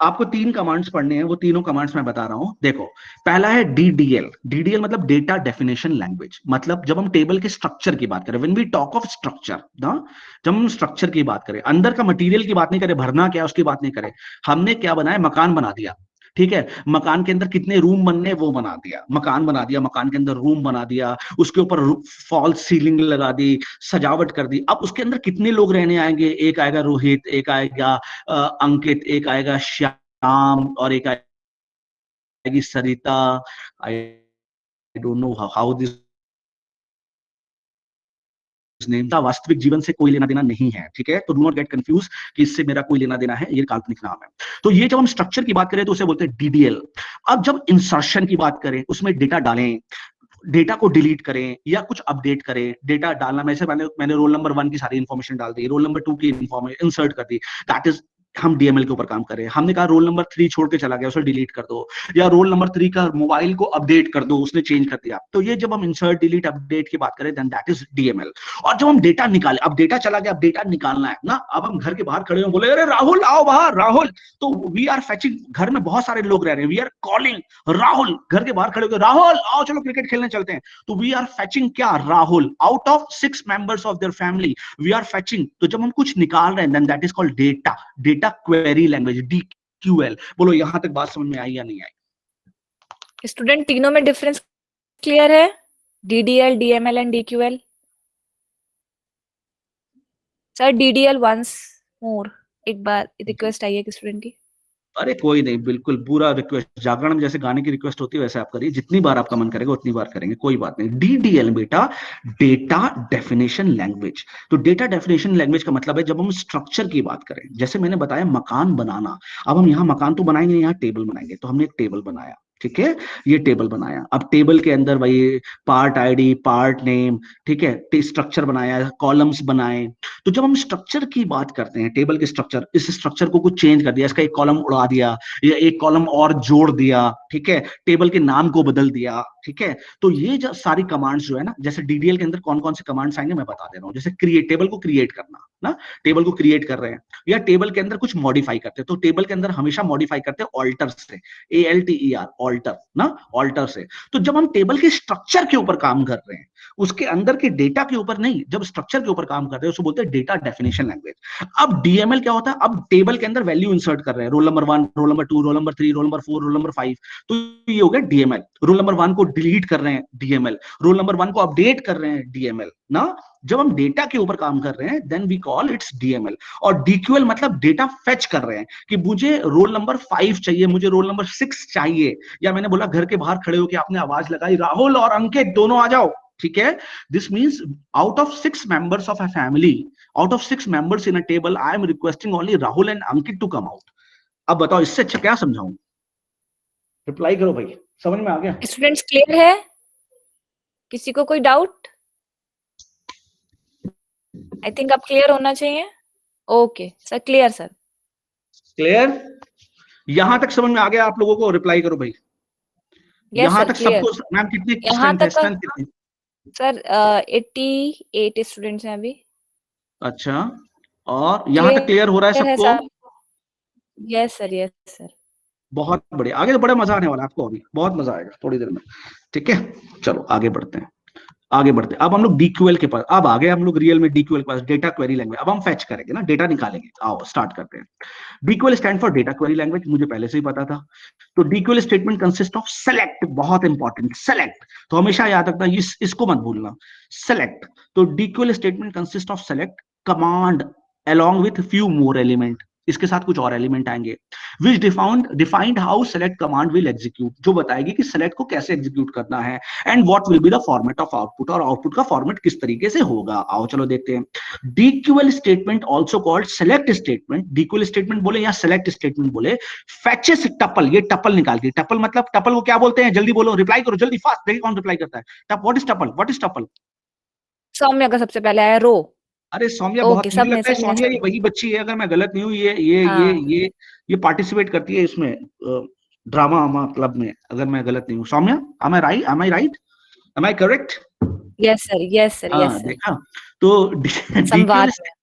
आपको 3 कमांड्स पढ़ने हैं, वो तीनों कमांड्स मैं बता रहा हूं। देखो, पहला है डीडीएल। डीडीएल मतलब डेटा डेफिनेशन लैंग्वेज, मतलब जब हम टेबल के स्ट्रक्चर की बात करें, when we talk of structure ना, जब हम स्ट्रक्चर की बात करें, अंदर का मटेरियल की बात नहीं करें, भरना क्या उसकी बात नहीं करें, हमने क्या बनाया, मकान बना दिया, ठीक है। मकान के अंदर कितने रूम बनने, वो बना दिया, मकान बना दिया, मकान के अंदर रूम बना दिया, उसके ऊपर फॉल्स सीलिंग लगा दी, सजावट कर दी। अब उसके अंदर कितने लोग रहने आएंगे, एक आएगा रोहित, एक आएगा अंकित, एक आएगा श्याम, और एक आएगी Sarita. I don't know how this name का वास्तविक जीवन से कोई लेना देना नहीं है, ठीक है। तो डू नॉट गेट कंफ्यूज कि इससे मेरा कोई लेना देना है, ये काल्पनिक नाम है। तो ये जब हम स्ट्रक्चर की बात करें तो उसे बोलते हैं डीडीएल। अब जब इंसर्शन की बात करें, उसमें डेटा डालें, डेटा को डिलीट करें या कुछ अपडेट करें, डेटा डालना, मैंने रोल नंबर 1 की सारी इंफॉर्मेशन डाल दी, रोल नंबर 2 की इंफॉर्मेशन इंसर्ट कर दी, दैट इज, हम डीएमएल के ऊपर काम कर रहे हैं। हमने कहा रोल नंबर 3 छोड़ के चला गया, उसे डिलीट कर दो, या रोल नंबर 3 का मोबाइल को अपडेट कर दो, उसने चेंज कर दिया। तो ये जब हम इंसर्ट डिलीट अपडेट की बात करें, देन दैट इज डीएमएल। और जब हम डेटा निकाले, अब डेटा चला गया, अब डेटा निकालना है ना, अब हम घर के बाहर खड़े हो, बोले अरे राहुल आओ बाहर, राहुल, तो वी आर फेचिंग, घर में बहुत सारे लोग रह रहे हैं, वी आर कॉलिंग राहुल, घर के बाहर खड़े होकर राहुल आओ चलो क्रिकेट खेलने चलते हैं। तो वी आर फेचिंग क्या, Rahul, out of 6 members of their family, we are fetching. तो जब हम कुछ निकाल रहे हैं, then that is called data, data query language, DQL. बोलो यहां तक बात समझ में आई या नहीं आई?
स्टूडेंट, तीनों में डिफरेंस क्लियर है? DDL, DML and DQL. Sir DDL once more, एक बार रिक्वेस्ट आई है कि स्टूडेंट की।
अरे कोई नहीं, बिल्कुल पूरा रिक्वेस्ट, जागरण में जैसे गाने की रिक्वेस्ट होती है वैसे आप करिए, जितनी बार आपका मन करेगा उतनी बार करेंगे, कोई बात नहीं। डीडीएल बेटा, डेटा डेफिनेशन लैंग्वेज। तो डेटा डेफिनेशन लैंग्वेज का मतलब है जब हम स्ट्रक्चर की बात करें, जैसे मैंने बताया मकान बनाना, अब हम यहाँ मकान तो बनाएंगे, यहाँ टेबल बनाएंगे, तो हमने एक टेबल बनाया, ठीक है, ये टेबल बनाया। अब टेबल के अंदर वही पार्ट आईडी, पार्ट नेम, ठीक है, स्ट्रक्चर बनाया, कॉलम्स बनाए। तो जब हम स्ट्रक्चर की बात करते हैं, टेबल के स्ट्रक्चर, इस स्ट्रक्चर को कुछ चेंज कर दिया, इसका एक कॉलम उड़ा दिया या एक कॉलम और जोड़ दिया, ठीक है, टेबल के नाम को बदल दिया, ठीक है, तो ये जो सारी कमांड्स जो है ना, जैसे डीडीएल के अंदर कौन कौन से कमांड्स आएंगे मैं बता दे रहा हूँ। जैसे क्रिएट, टेबल को क्रिएट करना ना, टेबल को क्रिएट कर रहे हैं, या टेबल के अंदर कुछ मॉडिफाई करते हैं, तो टेबल के अंदर हमेशा मॉडिफाई करते हैं ऑल्टर से, ALTER, ऑल्टर ना, ऑल्टर से। तो जब हम टेबल के स्ट्रक्चर के ऊपर काम कर रहे हैं, उसके अंदर के डेटा के ऊपर नहीं, जब स्ट्रक्चर के ऊपर काम कर रहे हैं, उसको बोलते हैं डेटा डेफिनेशन लैंग्वेज। अब डीएमएल क्या होता है, अब टेबल के अंदर वैल्यू इंसर्ट कर रहे हैं, roll number 1, roll number 2, roll number 3, role number 4, roll number 5, तो ये हो गया डीएमएल। रोल नंबर 1 को डिलीट कर रहे हैं, डीएमएल। रोल नंबर 1 को अपडेट कर रहे हैं, डीएमएल ना। जब हम डेटा के ऊपर काम कर रहे हैं, then we call it's DML. और डीक्यूएल मतलब डेटा फेच कर रहे हैं, कि मुझे रोल नंबर 5 चाहिए, मुझे रोल नंबर 6 चाहिए, या मैंने बोला घर के बाहर खड़े होकर आपने आवाज लगाई, राहुल और अंकित दोनों आ जाओ, ठीक है। This means out of 6 members of a family, out of 6 members in a table, I am requesting only Rahul and Ankit to come out. अब बताओ इससे अच्छा क्या समझाऊं? रिप्लाई करो भाई, समझ में आ गया?
स्टूडेंट्स क्लियर है? किसी को कोई डाउट? आई थिंक अब क्लियर होना चाहिए। Okay sir, clear sir.
Clear? यहां तक समझ में आ गया आप लोगों को? रिप्लाई करो भाई।
यस
यहां
सर,
तक
क्लियर।
सबको? मैम कितनी
यहाँ
स्ट्रेंथ है?
तक
स्ट्रेंथ कितनी?
सर 88 स्टूडेंट्स हैं अभी।
अच्छा, और यहां तक क्लियर हो रहा है
क्लियर है
सबको?
Sir? Yes sir, yes sir.
बहुत बढ़िया, आगे तो बड़ा मजा आने वाला है आपको, अभी बहुत मजा आएगा थोड़ी देर में, ठीक है। चलो आगे बढ़ते हैं, आगे बढ़ते हैं। अब हम लोग डीक्यूएल के पास, अब आगे हम लोग रियल में डीक्यूएल के पास, डेटा क्वेरी लैंग्वेज। अब हम फेच करेंगे ना, डेटा निकालेंगे। आओ स्टार्ट करते हैं। DQL stand for data query language, मुझे पहले से ही पता था। तो DQL statement consist of select, बहुत इंपॉर्टेंट, सेलेक्ट। तो हमेशा याद रखना, इसको मत भूलना, सेलेक्ट। तो DQL statement consist of select command along with few more element, इसके साथ कुछ और एलिमेंट आएंगे, which defined how select command will execute, जो बताएगी कि सेलेक्ट को कैसे एग्जीक्यूट करना है, and what will be the format of output, और आउटपुट का फॉर्मेट किस तरीके से होगा। आओ चलो देखते हैं। DQL statement also called select statement, DQL statement बोले या सेलेक्ट स्टेटमेंट बोले, फैचेस टपल, ये टपल निकालती है। टपल मतलब, टपल को क्या बोलते हैं? जल्दी बोलो, रिप्लाई करो जल्दी, फास्ट, देखिए कौन रिप्लाई करता है। What is tuple? What is tuple?
Saumya का सबसे पहले आया रो।
अरे सौम्या, बहुत
ओके,
मुझे
सबने
लगता है
सबने
सौम्या ये
सबने
वही बच्ची है, अगर मैं गलत नहीं हूँ,
हाँ।
ये पार्टिसिपेट करती है इसमें, ड्रामा क्लब में, अगर मैं गलत नहीं हूँ। Saumya, am I right? Am I right? Am I correct?
Yes sir, yes sir, yes
हाँ
सर।
देखा। तो डीक्यूएल,
संवाद में।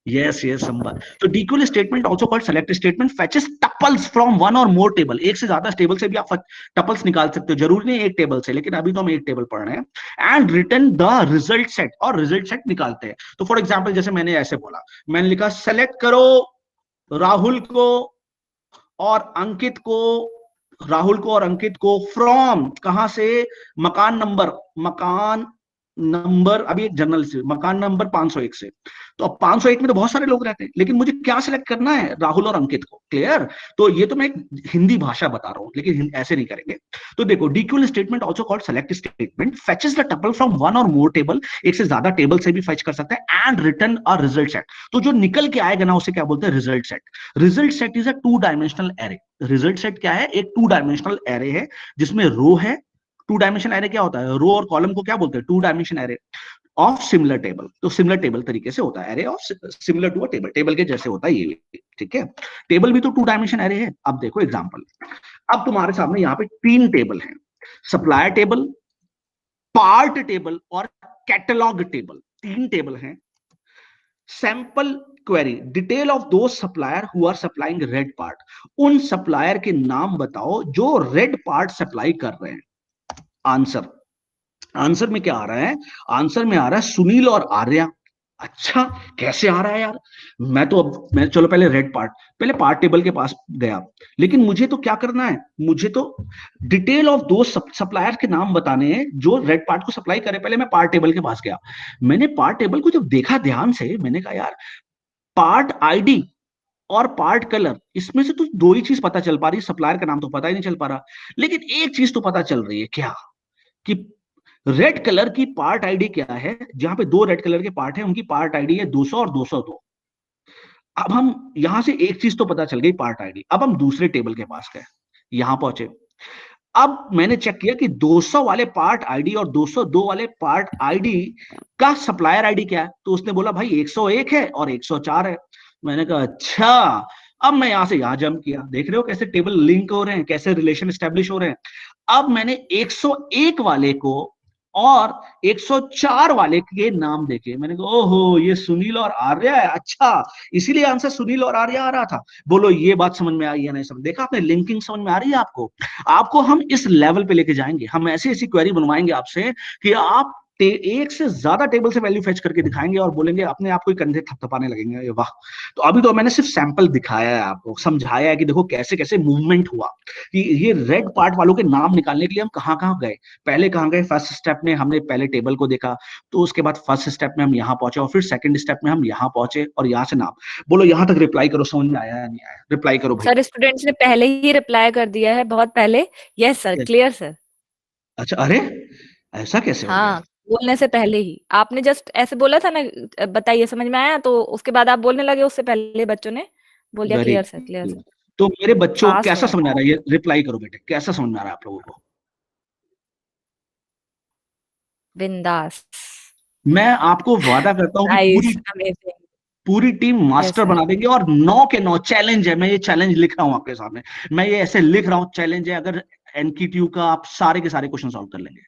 यस यस संवाद। तो DQL statement also called select statement fetches tuples from one or more table, एक से ज्यादा टेबल से भी आप टपल्स निकाल सकते हो, जरूरी नहीं एक टेबल से, लेकिन अभी तो हम एक टेबल पढ़ रहे हैं। And return the result set, और रिजल्ट सेट निकालते हैं। तो फॉर एग्जांपल जैसे मैंने ऐसे बोला, मैंने लिखा सेलेक्ट करो राहुल को और अंकित को, राहुल को और अंकित को फ्रॉम, कहां से? मकान नंबर, अभी एक जनरल से, मकान नंबर 501 से। तो अब 501 में तो बहुत सारे लोग रहते हैं, लेकिन मुझे क्या सिलेक्ट करना है? राहुल और अंकित को। क्लियर? तो ये तो मैं एक हिंदी भाषा बता रहा हूं, लेकिन ऐसे नहीं करेंगे। तो देखो, DQL statement also called select statement fetches the tuple from one or more table, एक से ज्यादा टेबल से भी फेच कर सकता है, and return a result set. तो जो निकल के आएगा ना, उसे क्या बोलते हैं? Result set. Result set is a 2 dimensional array. Result set क्या है? एक 2 डायमेंशनल एरे है, जिसमें रो है। 2 डायमेंशन एरे क्या होता है? रो और कॉलम को क्या बोलते हैं? 2 dimension array of similar table. तो सिमिलर टेबल तरीके से होता है, array of similar to a table, table के जैसे होता है ये, ठीक है। टेबल भी तो 2 डायमेंशन एरे है। अब देखो एग्जांपल, अब तुम्हारे सामने यहाँ पे 3 टेबल हैं, सप्लायर टेबल, पार्ट टेबल और कैटलॉग टेबल। 3 टेबल हैं। सैंपल क्वेरी, डिटेल ऑफ दो supplier who are supplying red part, उन सप्लायर के नाम बताओ जो रेड पार्ट सप्लाई कर रहे हैं। आंसर, आंसर में क्या आ रहा है? आंसर में आ रहा है सुनील और आर्या। अच्छा, कैसे आ रहा है यार? मैं चलो पहले रेड पार्ट, पहले पार्ट टेबल के पास गया, लेकिन मुझे तो क्या करना है? मुझे तो डिटेल ऑफ दो सप्लायर के नाम बताने हैं जो रेड पार्ट को सप्लाई करे। पहले मैं पार्ट टेबल के पास गया, मैंने पार्ट टेबल को जब देखा ध्यान से, मैंने कहा यार, पार्ट आईडी और पार्ट कलर, इसमें से तो 2 ही चीज पता चल पा रही है, सप्लायर का नाम तो पता ही नहीं चल पा रहा, लेकिन एक चीज तो पता चल रही है, क्या? कि रेड कलर की पार्ट आईडी क्या है? जहां पे 2 रेड कलर के पार्ट है, उनकी पार्ट आईडी है 200 और 202। अब हम यहां से एक चीज तो पता चल गई, पार्ट आईडी। अब हम दूसरे टेबल के पास गए, यहां पहुंचे, अब मैंने चेक किया कि 200 वाले पार्ट आईडी और 202 वाले पार्ट आईडी का सप्लायर आईडी क्या है, तो उसने बोला भाई 101 है और 104 है। मैंने कहा अच्छा। अब मैं यहां से यहां जंप किया, देख रहे हो कैसे टेबल लिंक हो रहे हैं, कैसे रिलेशन स्टैब्लिश हो रहे हैं। अब मैंने 101 वाले को और 104 वाले के नाम देखे, मैंने कहा ओहो ये सुनील और आर्या है, अच्छा इसीलिए आंसर सुनील और आर्या आ रहा था। बोलो ये बात समझ में आई या नहीं, समझ देखा आपने, लिंकिंग समझ में आ रही है आपको। आपको हम इस लेवल पे लेके जाएंगे, हम ऐसी ऐसी क्वेरी बनवाएंगे आपसे कि आप एक से ज्यादा टेबल से वैल्यू फेच करके दिखाएंगे और बोलेंगे अपने आप को ही कंधे थपथपाने लगेंगे, ये वाह। तो अभी तो मैंने सिर्फ सैंपल दिखाया है आपको, समझाया है कि देखो कैसे कैसे मूवमेंट हुआ, कि ये रेड पार्ट वालों के नाम निकालने के लिए हम कहाँ कहाँ गए। पहले कहाँ गए, फर्स्ट स्टेप में हमने पहले टेबल को देखा, तो उसके बाद फर्स्ट स्टेप में हम यहाँ पहुंचे और फिर सेकंड स्टेप में हम यहाँ पहुंचे और यहाँ से नाम। बोलो यहाँ तक रिप्लाई करो, समझ में आया या नहीं आया, रिप्लाई करो भाई।
सर स्टूडेंट्स ने पहले ही रिप्लाई कर दिया है, बहुत पहले। Yes sir, clear sir.
अच्छा, अरे ऐसा कैसे हो गया।
हाँ, बोलने से पहले ही आपने जस्ट ऐसे बोला था ना, बताइए समझ में आया, तो उसके बाद आप बोलने लगे, उससे पहले बच्चों ने बोल दिया
very
clear sir, clear
good.
Sir.
तो मेरे बच्चों
फास्ट हो
कैसा
रहा
समझ आ
है।
रहा है, ये रिप्लाई करो बेटे, कैसा समझ में आ रहा है आप लोगों को।
बिंदास।
मैं आपको वादा करता हूँ कि
नाइस, अमेजिंग।
पूरी टीम
यस
मास्टर
सर।
बना देंगे, और 9 के 9 चैलेंज है, मैं ये चैलेंज लिख रहा हूं आपके सामने, मैं ये ऐसे लिख रहा हूं चैलेंज है, अगर एनक्यू का आप सारे के सारे क्वेश्चन सॉल्व कर लेंगे,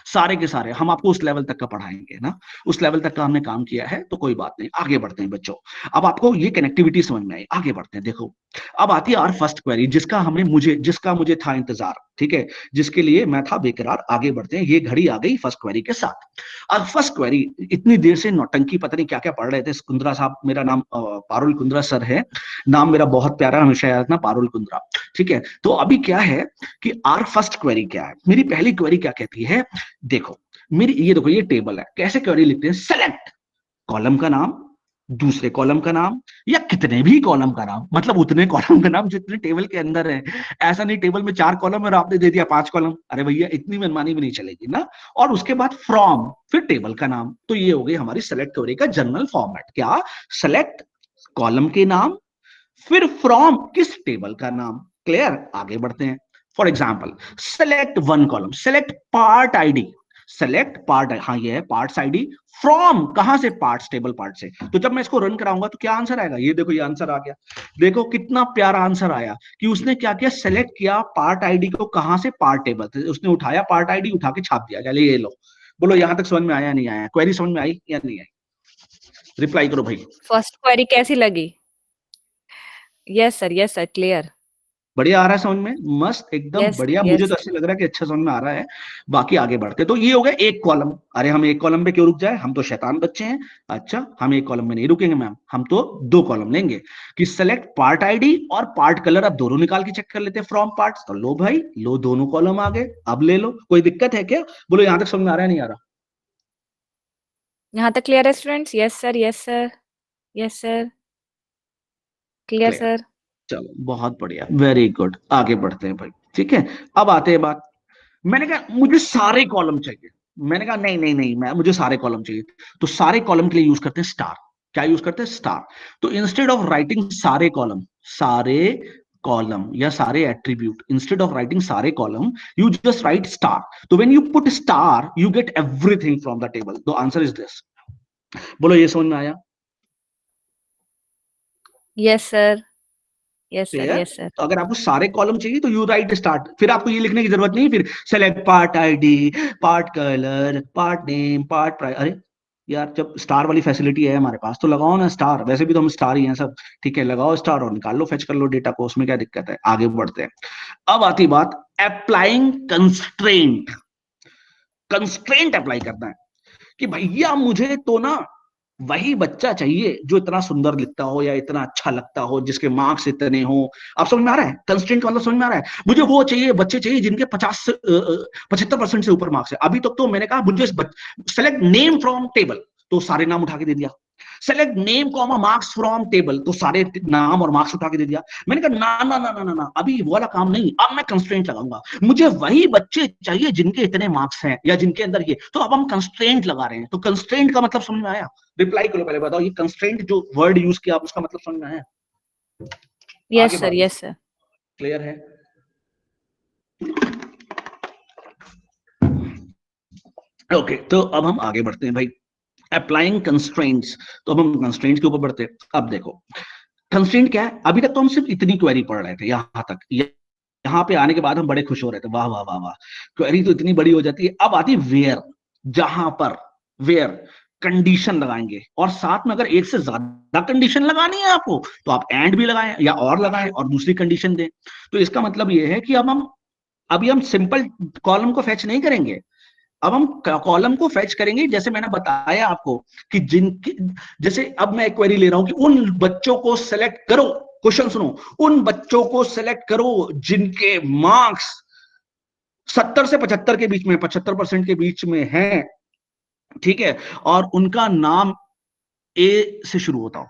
सारे के सारे, हम आपको उस लेवल तक का पढ़ाएंगे ना, उस लेवल तक का हमने काम किया है, तो कोई बात नहीं, आगे बढ़ते हैं बच्चों। अब आपको ये कनेक्टिविटी समझ में आई, आगे बढ़ते हैं। देखो अब आती है आर फर्स्ट क्वेरी, जिसका मुझे था इंतजार, ठीक है, जिसके लिए मैं था बेकरार। आगे बढ़ते हैं, ये घड़ी आ गई फर्स्ट क्वेरी के साथ। अब फर्स्ट क्वेरी, इतनी देर से नौटंकी पता नहीं क्या क्या पढ़ रहे थे कुंद्रा साहब, मेरा नाम पारुल कुंद्रा सर है, नाम मेरा बहुत प्यारा, हमेशा याद रखना, पारुल कुंद्रा, ठीक है। तो अभी क्या है कि आर फर्स्ट क्वेरी क्या है, मेरी पहली क्वेरी क्या कहती है, देखो मेरी ये देखो, ये टेबल है, कैसे क्वेरी लिखते हैं, सेलेक्ट कॉलम का नाम, दूसरे कॉलम का नाम, या कितने भी कॉलम का नाम, मतलब उतने कॉलम का नाम जितने टेबल के अंदर है। ऐसा नहीं टेबल में 4 कॉलम और आपने दे दिया 5 कॉलम, अरे भैया इतनी मनमानी भी नहीं चलेगी ना। और उसके बाद फ्रॉम, फिर टेबल का नाम, तो ये हो गई हमारी सेलेक्ट क्वेरी का जनरल फॉर्मेट, क्या, सेलेक्ट कॉलम के नाम, फिर फ्रॉम किस टेबल का नाम। क्लियर, आगे बढ़ते हैं। For example select one column, select part ID, select part, हाँ ये है पार्ट्स आईडी, फ्रॉम कहां से, पार्ट्स टेबल पार्ट से। तो जब मैं इसको रन कराऊंगा तो क्या आंसर आएगा, ये देखो ये आंसर आ गया। देखो कितना प्यारा आंसर आया, कि उसने क्या किया, सेलेक्ट किया पार्ट आईडी को, कहां से, पार्ट टेबल से, उसने उठाया पार्ट आईडी, उठा के छाप दिया, चलिए ये लो। बोलो यहां तक समझ में आया नहीं आया, क्वेरी समझ में आई या नहीं आई, रिप्लाई करो भाई।
फर्स्ट क्वेरी कैसी लगी? Yes sir, clear.
बढ़िया आ रहा है समझ में, मस्त एकदम
यस
बढ़िया, मुझे
यस।
तो ऐसे लग रहा है कि अच्छा समझ में आ रहा है। बाकी आगे बढ़ते, तो ये हो गया एक कॉलम। अरे हम एक कॉलम पे क्यों रुक जाए, हम तो शैतान बच्चे हैं। अच्छा हम एक कॉलम में नहीं रुकेंगे मैम, हम तो 2 कॉलम लेंगे, कि सेलेक्ट पार्ट आईडी और पार्ट कलर, अब दोनों निकाल के चेक कर लेते हैं फ्रॉम पार्ट्स। तो लो भाई लो, दोनों कॉलम आ गए, अब ले लो, कोई दिक्कत है क्या। बोलो यहां तक समझ में आ रहा है नहीं आ रहा।
यहाँ तक क्लियर है students? Yes sir, yes sir, yes sir, clear
clear,
sir.
चलो बहुत बढ़िया, वेरी गुड, आगे बढ़ते हैं भाई, ठीक है। अब आते हैं बात, मैंने कहा मुझे सारे कॉलम चाहिए, मैंने कहा नहीं नहीं नहीं, मैं मुझे सारे कॉलम चाहिए। तो सारे कॉलम के लिए यूज करते हैं स्टार, क्या यूज करते हैं, स्टार। तो इंस्टेड ऑफ राइटिंग सारे कॉलम, सारे कॉलम या सारे एट्रीब्यूट, इंस्टेड ऑफ राइटिंग सारे column, you just write star. तो when you put star you get everything from the table, the answer is this. बोलो ये समझ में आया,
yes sir, yes sir,
clear.
Yes sir.
तो अगर आपको सारे कॉलम चाहिए तो यू राइट स्टार्ट, फिर आपको ये लिखने की जरूरत नहीं, फिर select part ID, part colour, part name, part price. अरे यार जब स्टार वाली फैसिलिटी है हमारे पास तो लगाओ ना स्टार, वैसे भी तो हम स्टार ही हैं सब, ठीक है, लगाओ स्टार और निकाल लो, फेच कर लो डेटा को, उसमें क्या दिक्कत है। आगे बढ़ते हैं। अब आती बात अप्लाइंग कंस्ट्रेंट, कंस्ट्रेंट अप्लाई करना है, कि भैया मुझे तो ना वही बच्चा चाहिए जो इतना सुंदर लिखता हो या इतना अच्छा लगता हो, जिसके मार्क्स इतने हो। आप समझ में आ रहा है कंस्ट्रेंट का मतलब, समझ में आ रहा है, मुझे वो चाहिए, बच्चे चाहिए जिनके 75% से ऊपर मार्क्स है। अभी तक तो मैंने कहा मुझे सेलेक्ट नेम फ्रॉम टेबल, तो सारे नाम उठा के दे दिया। Select name comma marks from table, तो सारे नाम और मार्क्स उठा के दे दिया। मैंने कहा ना ना ना ना ना ना, अभी वो वाला काम नहीं, अब मैं कंस्ट्रेंट लगाऊंगा, मुझे वही बच्चे चाहिए जिनके इतने मार्क्स हैं या जिनके अंदर ये, तो अब हम कंस्ट्रेंट लगा रहे हैं। तो कंस्ट्रेंट का मतलब समझ में आया, रिप्लाई करो पहले, बताओ ये कंस्ट्रेंट जो वर्ड यूज किया आप उसका मतलब समझ में आया, आगे
यस सर,
बढ़ो,
यस सर।
क्लियर है। ओके, तो अब हम आगे बढ़ते हैं भाई, अप्लाइंग कंस्ट्रेंट्स। तो अब हम कंस्ट्रेंट्स के ऊपर बढ़ते हैं। अब देखो कंस्ट्रेंट क्या है, अभी तक तो हम सिर्फ इतनी क्वेरी पढ़ रहे थे यहां तक, यहाँ पे आने के बाद हम बड़े खुश हो रहे थे, वाह वाह वाह वाह, क्वेरी तो इतनी बड़ी हो जाती है। अब आती है वेयर, जहां पर वेयर कंडीशन लगाएंगे, और साथ में अगर एक से ज्यादा कंडीशन लगानी है आपको, तो आप एंड भी लगाएं या और लगाएं और दूसरी कंडीशन दें। तो इसका मतलब ये है कि अब हम अभी हम सिंपल कॉलम को फेच नहीं करेंगे, अब हम कॉलम को फेच करेंगे, जैसे मैंने बताया आपको कि जिनकी, जैसे अब मैं एक क्वेरी ले रहा हूं कि उन बच्चों को सेलेक्ट करो, क्वेश्चन सुनो, उन बच्चों को सेलेक्ट करो जिनके मार्क्स 70 से 75 के बीच में, 75% के बीच में है, ठीक है, और उनका नाम ए से शुरू होता हो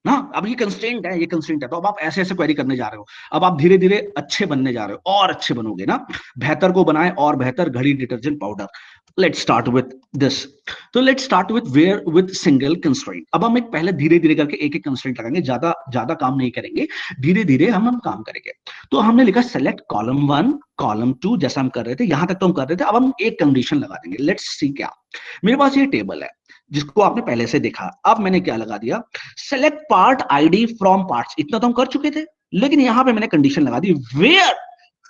ना। अब ये कंस्ट्रेंट है, ये कंस्ट्रेंट है, तो अब आप ऐसे ऐसे क्वेरी करने जा रहे हो, अब आप धीरे धीरे अच्छे बनने जा रहे हो, और अच्छे बनोगे ना, बेहतर को बनाए और बेहतर, Ghadi detergent powder. Let's start with this. तो let's start with where with single constraint. अब हम एक पहले धीरे धीरे करके एक एक कंस्ट्रेंट लगाएंगे, ज्यादा ज्यादा काम नहीं करेंगे, धीरे धीरे हम काम करेंगे। तो हमने लिखा सेलेक्ट कॉलम 1 कॉलम 2, जैसा हम कर रहे थे यहां तक तो हम कर रहे थे, अब हम एक कंडीशन लगा देंगे। लेट्स सी क्या, मेरे पास ये टेबल है जिसको आपने पहले से देखा, अब मैंने क्या लगा दिया, select part ID from parts, इतना तो हम कर चुके थे, लेकिन यहां पे मैंने कंडीशन लगा दी, where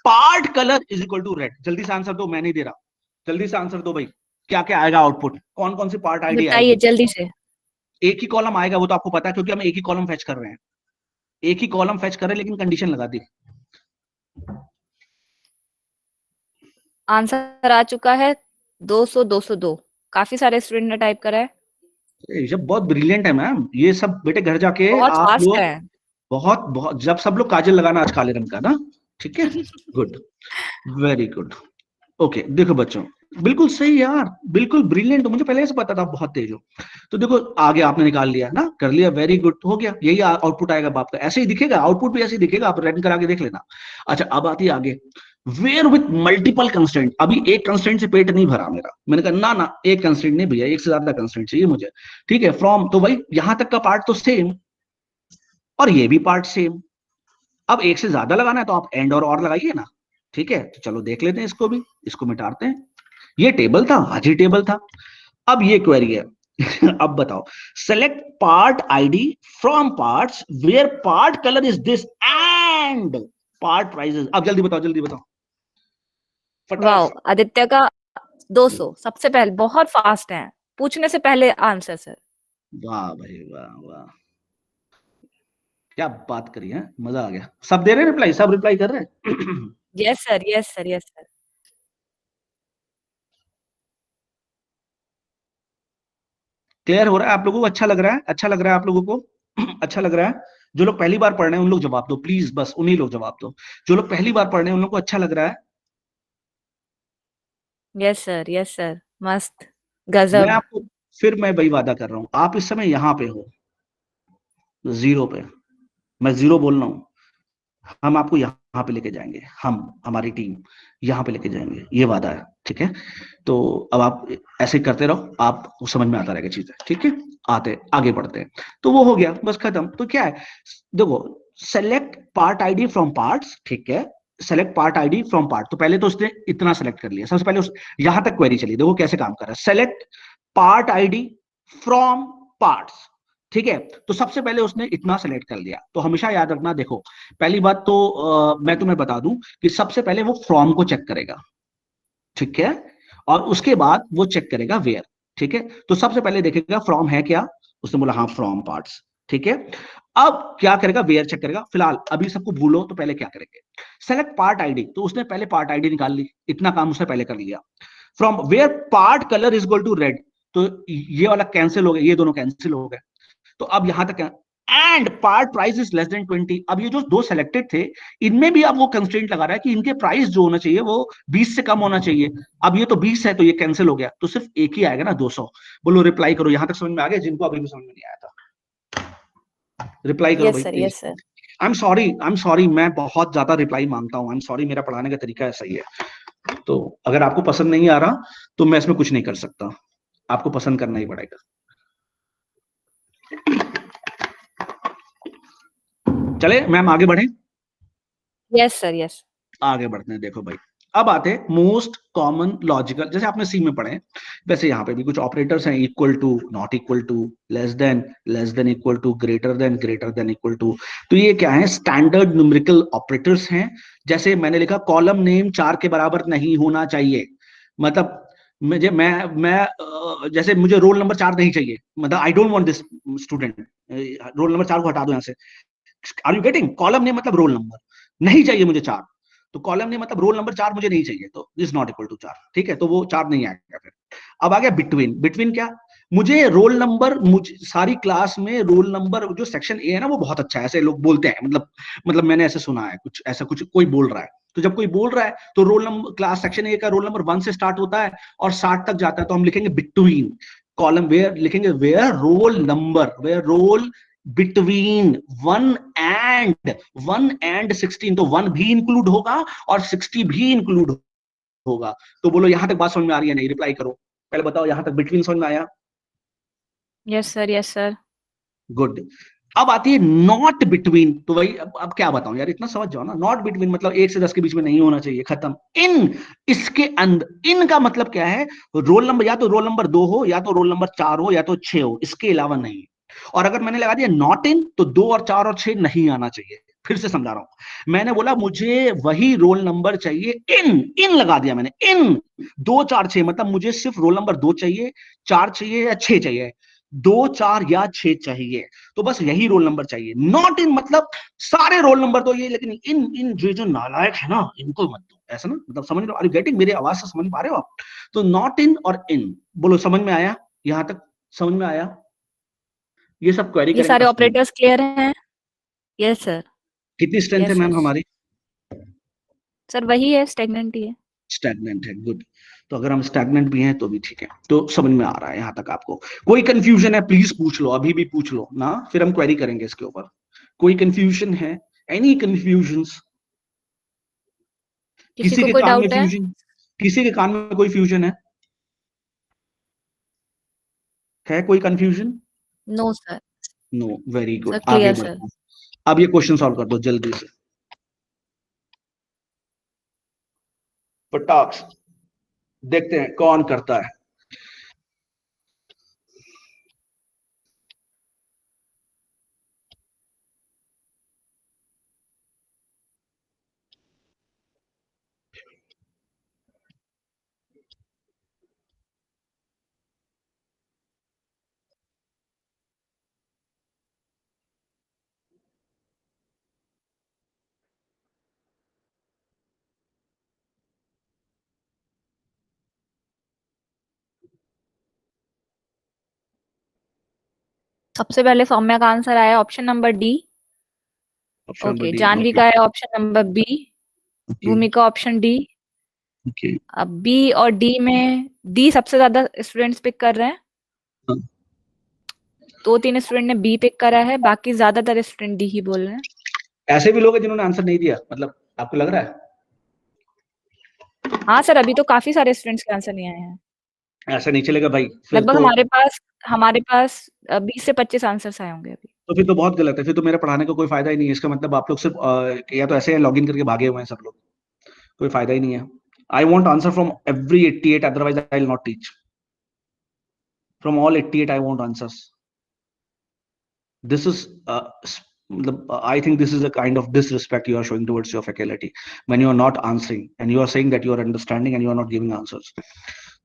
part colour is equal to red. जल्दी से आंसर दो, मैं नहीं दे रहा, जल्दी से आंसर दो भाई, क्या क्या आएगा आउटपुट, कौन कौन सी पार्ट आईडी
बताइए
आएगी।
जल्दी से।
एक ही कॉलम आएगा, वो तो आपको पता है क्योंकि हम एक ही कॉलम फेच कर रहे हैं, एक ही कॉलम फेच कर रहे हैं, लेकिन कंडीशन लगा दी।
आंसर आ चुका है 200 202। काफी सारे स्टूडेंट ने टाइप करा है।
ये सब बहुत ब्रिलियंट है मैम, ये सब बेटे घर जाके
बहुत
आप
फास्ट
लोग,
है।
बहुत बहुत, जब सब लोग काजल लगाना आज काले रंग का ना, ठीक है, गुड, वेरी गुड। ओके देखो बच्चों, बिल्कुल सही यार, बिल्कुल ब्रिलियंट हो, मुझे पहले से पता था आप बहुत तेज हो। तो देखो आगे आपने निकाल लिया ना, कर लिया, वेरी गुड, हो गया, यही आउटपुट आएगा बाप का, ऐसे ही दिखेगा आउटपुट भी, ऐसे ही दिखेगा, आप रन करा के देख लेना। अच्छा अब आती है आगे, वेयर विथ मल्टीपल कंस्ट्रेंट। अभी एक कंस्ट्रेंट से पेट नहीं भरा मेरा, मैंने कहा ना ना एक कंस्ट्रेंट नहीं भैया, एक से ज्यादा कंस्ट्रेंट चाहिए मुझे, ठीक है, फ्रॉम, तो भाई यहां तक का पार्ट तो सेम, और ये भी पार्ट सेम। अब एक से ज्यादा लगाना है तो आप एंड और लगाइए ना, ठीक है, तो चलो देख लेते हैं इसको भी, इसको मिटाते हैं। ये टेबल था, आज ही टेबल था। अब ये क्वेरी है अब बताओ, select part ID from parts where part colour is this and part prices. अब जल्दी बताओ, जल्दी बताओ
वाह,
फटाफट।
आदित्य का 200 सबसे पहले, बहुत फास्ट है, पूछने से पहले आंसर सर।
वाह भाई वाह वाह, क्या बात करी है, मजा आ गया। सब दे रहे हैं रिप्लाई, सब रिप्लाई कर रहे हैं
yes sir, yes sir, yes sir.
Clear हो रहा है आप लोगों को, अच्छा लग रहा है, अच्छा लग रहा है आप लोगों को अच्छा लग रहा है। जो लोग पहली बार पढ़ रहे हैं उन लोग जवाब दो प्लीज, बस उन्हीं लोग जवाब दो, जो लोग पहली बार पढ़ रहे हैं उन लोग को अच्छा लग रहा है।
यस सर, यस सर, मस्त,
मैं
गजब।
आपको फिर मैं वही वादा कर रहा हूं, आप इस समय यहां पे हो, जीरो पे, मैं जीरो बोल रहा हूं, हम आपको यहाँ पे लेके जाएंगे, हम हमारी टीम यहाँ पे लेके जाएंगे, ये वादा है, ठीक है। तो अब आप ऐसे करते रहो, आपको समझ में आता रहेगा चीजें, ठीक है, आते आगे बढ़ते हैं। तो वो हो गया, बस खत्म। तो क्या है, देखो, select part ID from parts, ठीक है, select part ID from part, तो पहले तो उसने इतना सेलेक्ट कर लिया, सबसे पहले यहां तक क्वेरी चली, देखो कैसे काम कर रहा है, select part ID from parts, ठीक है। तो सबसे पहले उसने इतना सेलेक्ट कर लिया, तो हमेशा याद रखना, देखो पहली बात तो मैं तुम्हें बता दूं कि सबसे पहले वो फ्रॉम को चेक करेगा, ठीक है, और उसके बाद वो चेक करेगा वेयर, ठीक है। तो सबसे पहले देखेगा फ्रॉम है क्या, उसने बोला हाँ फ्रॉम पार्ट्स, ठीक है। अब क्या करेगा, वेयर चेक करेगा, फिलहाल अभी सबको भूलो, तो पहले क्या करेंगे, सेलेक्ट पार्ट आईडी, तो उसने पहले पार्ट आईडी निकाल ली, इतना काम उसने पहले कर लिया। From where part colour is equal to red, तो ये वाला कैंसिल हो गया, ये दोनों कैंसिल हो गए, तो अब यहां तक है, and part price is less than 20। अब ये जो दो सेलेक्टेड थे, इनमें भी अब वो कंस्ट्रेंट लगा रहा है कि इनके प्राइस जो होना चाहिए वो 20 से कम होना चाहिए। अब ये तो 20 है तो ये कैंसिल हो गया, तो सिर्फ एक ही आएगा ना 200। बोलो रिप्लाई करो, यहां तक समझ में आ गया जिनको अभी भी समझ में नहीं आया था, रिप्लाई करो
यस
भाई
sir,
please.
Yes sir.
I am sorry, मैं बहुत ज्यादा रिप्लाई मांगता हूँ, आई एम सॉरी, मेरा पढ़ाने का तरीका ऐसा ही है। तो अगर आपको पसंद नहीं आ रहा तो मैं इसमें कुछ नहीं कर सकता, आपको पसंद करना ही पड़ेगा। चले मैम आगे बढ़े,
यस सर, यस।
आगे बढ़ते हैं। देखो भाई अब आते हैं मोस्ट कॉमन लॉजिकल, जैसे आपने सी में पढ़े वैसे यहाँ पे भी कुछ ऑपरेटर्स हैं, equal to, not equal to, less than equal to, greater than equal to. तो ये क्या है, स्टैंडर्ड न्यूमेरिकल ऑपरेटर्स हैं। जैसे मैंने लिखा कॉलम नेम 4 के बराबर नहीं होना चाहिए, मतलब जैसे मुझे रोल नंबर 4 नहीं चाहिए, मतलब I don't want this student, roll number 4 को हटा दो यहाँ से। Are you getting? Column name मतलब रोल नंबर नहीं चाहिए मुझे 4, तो कॉलम नेम मतलब रोल नंबर 4 मुझे नहीं चाहिए, तो इज नॉट इक्वल टू 4, ठीक है, तो वो 4 नहीं आएगा फिर। अब आ गया बिटवीन। बिटवीन क्या, मुझे रोल नंबर, मुझे सारी क्लास में रोल नंबर जो सेक्शन ए है ना वो बहुत अच्छा है, ऐसे लोग बोलते हैं, मतलब मैंने ऐसे सुना है, कुछ ऐसा कुछ कोई बोल रहा है, तो जब कोई बोल रहा है तो roll number, class section A का रोल नंबर 1 से स्टार्ट होता है और 60 तक जाता है, तो हम लिखेंगे बिटवीन कॉलम, वेयर लिखेंगे where roll number, where roll between 1 and 16, तो 1 भी इंक्लूड होगा और 60 भी इंक्लूड होगा। तो बोलो यहां तक बात समझ में आ रही है? नहीं, रिप्लाई करो, पहले बताओ यहां तक बिटवीन समझ में आया?
Yes sir, yes sir.
Good. अब आती है नॉट बिटवीन, तो भाई अब क्या बताऊं यार, इतना समझ जाओ ना। नॉट बिटवीन मतलब 1 से 10 के बीच में नहीं होना चाहिए, खत्म। इन, इसके अंदर, इन का मतलब क्या है, रोल नंबर या तो रोल नंबर 2 हो, या तो रोल नंबर 4 हो, या तो 6 हो, इसके अलावा नहीं। और अगर मैंने लगा दिया नॉट इन, तो 2 और 4 और 6 नहीं आना चाहिए। फिर से समझा रहा हूं, मैंने बोला मुझे वही रोल नंबर चाहिए, इन लगा दिया मैंने, इन 2 4 6, मतलब मुझे सिर्फ रोल नंबर 2 चाहिए, 4 चाहिए या 6 चाहिए, 2 4 या 6 चाहिए, तो बस यही रोल नंबर चाहिए। नॉट इन मतलब सारे रोल नंबर तो ये, लेकिन इन इन जो नालायक है ना इनको मत दो, ऐसा ना, मतलब समझ लो, आर यू गेटिंग? मेरे आवाज से समझ पा रहे हो आप? तो नॉट इन और इन, बोलो समझ में आया? यहां तक समझ में आया? ये सब क्वेरी
ये
करेंगे
सारे
तब समझ में।
ऑपरेटर्स क्लियर हैं? Yes sir.
कितनी स्ट्रेंथ है
यस
मैम
यस
हमारी?
सर, वही है, स्टेगनेंट ही है।
स्टैग्नेंट है, गुड। तो अगर हम स्टैग्नेंट भी हैं तो भी ठीक है, तो समझ में आ रहा है यहां तक आपको? कोई कंफ्यूजन है प्लीज पूछ लो, अभी भी पूछ लो ना, फिर हम क्वेरी करेंगे इसके ऊपर। कोई कंफ्यूजन है? Any confusions?
किसी
किसी
को
के
कोई
कान में
डाउट है?
फ्यूजन, किसी के कान में कोई फ्यूजन है कोई confusion?
No sir.
No, very
sir
good, आगे
क्लियर सर।
बढ़ते हैं। अब ये क्वेश्चन सॉल्व कर दो जल्दी से, फटाक से। देखते हैं कौन करता है।
सबसे पहले सौम्या का आंसर आया option number D.
Option number
okay,
D,
Janvi
okay.
का है option number B.
Okay.
Bhumika option D.
Okay.
अब बी और डी में डी सबसे ज्यादा स्टूडेंट्स पिक कर रहे हैं। दो तीन स्टूडेंट ने बी पिक करा है, बाकी ज्यादातर स्टूडेंट डी ही बोल रहे हैं।
ऐसे भी लोग हैं जिन्होंने आंसर नहीं दिया, मतलब आपको लग रहा है?
हाँ सर, अभी तो काफी सारे स्टूडेंट्स के आंसर नहीं आए हैं।
ऐसा नहीं चलेगा भाई, फिर
लगभग
तो।
हमारे पास 20 से 25 आंसर्स आए होंगे अभी।
तो फिर तो बहुत गलत है, फिर तो मेरा पढ़ाने का कोई फायदा ही नहीं है, इसका मतलब आप लोग सिर्फ या तो ऐसे लॉग इन करके भागे हुए हैं सब लोग, कोई फायदा ही नहीं है। I want answer from every 88, otherwise I will not teach. From all 88 I want answers. This is I think this is a kind of disrespect you are showing towards your faculty when you are not answering and you are saying that you are understanding and you are not giving answers.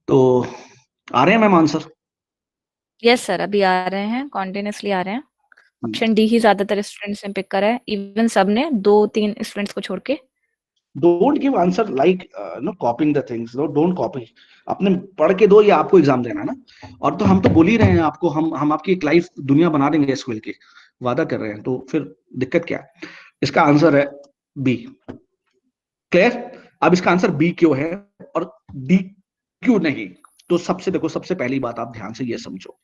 तो आ रहे हैं मैम आंसर?
यस सर, अभी आ रहे हैं, कॉन्टिन्यूसली आ रहे हैं। ऑप्शन डी ही ज्यादातर स्टूडेंट्स ने पिक करा है, इवन सब ने, दो तीन स्टूडेंट्स को छोड़ के।
Don't give answer like no copying the things, no don't copy. अपने पढ़ के दो, या आपको एग्जाम देना है ना। और तो हम तो बोल ही रहे हैं आपको, हम आपकी एक लाइफ दुनिया बना देंगे एसक्यूएल की, वादा कर रहे हैं, तो फिर दिक्कत क्या है? इसका आंसर है बी। क्लियर? अब इसका आंसर बी क्यों है और डी क्यों नहीं? तो सबसे देखो, सबसे पहली बात आप ध्यान से ये समझो।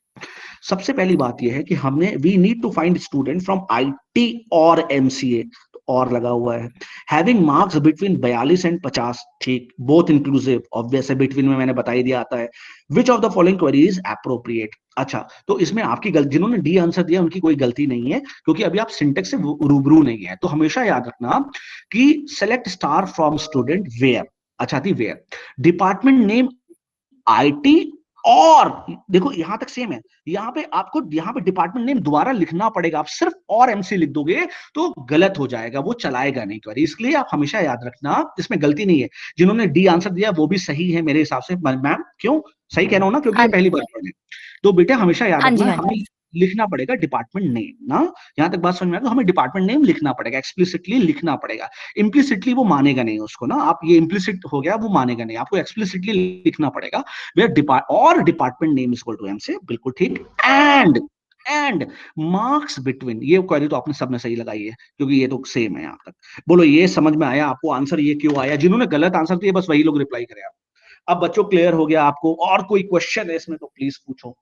सबसे पहली बात यह है कि हमने we need to find student from IT और एमसीए, और लगा हुआ है हैविंग मार्क्स बिटवीन 42 एंड 50, ठीक, बोथ इंक्लूसिव, ऑब्वियस है, बिटवीन में मैंने बता ही दिया आता है। Which of the following query is appropriate? अच्छा, तो इसमें आपकी गलती, जिन्होंने डी आंसर दिया उनकी कोई गलती नहीं है, क्योंकि अभी आप सिंटेक्स से रूबरू नहीं है। तो हमेशा याद रखना कि select star from student where, अच्छा थी वेयर, डिपार्टमेंट नेम आईटी, और देखो यहां तक सेम है, यहां पे आपको यहाँ पे डिपार्टमेंट नेम दोबारा लिखना पड़ेगा, आप सिर्फ और एमसी लिख दोगे तो गलत हो जाएगा, वो चलाएगा नहीं क्वेरी, इसलिए आप हमेशा याद रखना इसमें गलती नहीं है। जिन्होंने डी आंसर दिया वो भी सही है मेरे हिसाब से मैम, क्यों सही कह रहा हूं ना, क्योंकि
हाँ
ये पहली बार पढ़ रहे हैं। तो बेटे हमेशा याद
हाँ जी,
रखना
हाँ
हमें
जी।
लिखना पड़ेगा डिपार्टमेंट नेम ना, यहां तक बात समझ में आया, तो हमें डिपार्टमेंट नेम लिखना पड़ेगा, एक्सप्लिसिटली लिखना पड़ेगा। इम्प्लिसिटली वो मानेगा नहीं उसको ना, आप ये इम्प्लिसिट हो गया वो मानेगा नहीं, आपको एक्सप्लिसिटली लिखना पड़ेगा, और department name equal to M से, बिल्कुल ठीक। एंड मार्क्स बिटवीन, ये क्वेरी तो आपने सबने सही लगाई है क्योंकि ये तो सेम है यहां तक। बोलो ये समझ में आया आपको, आंसर ये क्यों आया, जिन्होंने गलत आंसर दिए बस वही लोग रिप्लाई करें आप। अब बच्चों क्लियर हो गया आपको, और कोई क्वेश्चन है इसमें तो प्लीज पूछो।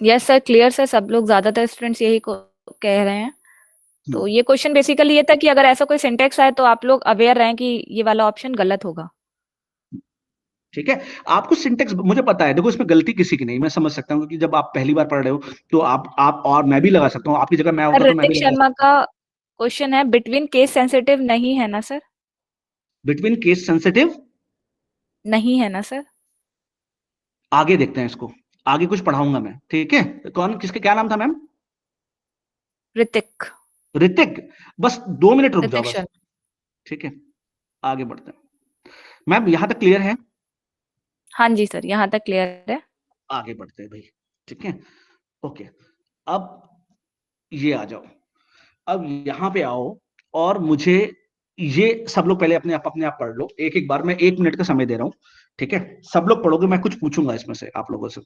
यस सर, क्लियर सर, सब लोग ज्यादातर स्टूडेंट्स यही कह रहे हैं। तो ये क्वेश्चन बेसिकली ये था कि अगर ऐसा कोई सिंटेक्स आए तो आप लोग अवेयर रहें कि ये वाला ऑप्शन गलत होगा।
ठीक है, आपको सिंटेक्स मुझे पता है, देखो इसमें गलती किसी की नहीं, मैं समझ सकता हूँ क्योंकि जब आप पहली बार पढ़ रहे हो तो आप और मैं भी लगा सकता हूँ, आपकी जगह मैं
सर
होता तो मैं
ऋतिक
भी लगा
शर्मा
सकता
का क्वेश्चन है, बिटवीन केस सेंसिटिव नहीं है ना सर?
हूँ। बिटवीन केस सेंसिटिव
नहीं है ना सर?
आगे देखते हैं इसको, आगे कुछ पढ़ाऊंगा मैं, ठीक है। कौन, किसके, क्या नाम था मैम?
ऋतिक।
ऋतिक, बस 2 मिनट रुक जाओ
ऋतिक
बस,
शर्मा।
ठीक है, आगे बढ़ते हैं। मैम यहां तक क्लियर है?
हाँ जी सर, यहाँ तक क्लियर है।
आगे बढ़ते हैं भाई, ठीक है, ओके। अब ये आ जाओ, अब यहां पे आओ, और मुझे ये सब लोग पहले अपने आप पढ़ लो, एक एक बार, मैं 1 मिनट का समय दे रहा हूं, ठीक है। सब लोग पढ़ोगे, मैं कुछ पूछूंगा इसमें से आप लोगों से।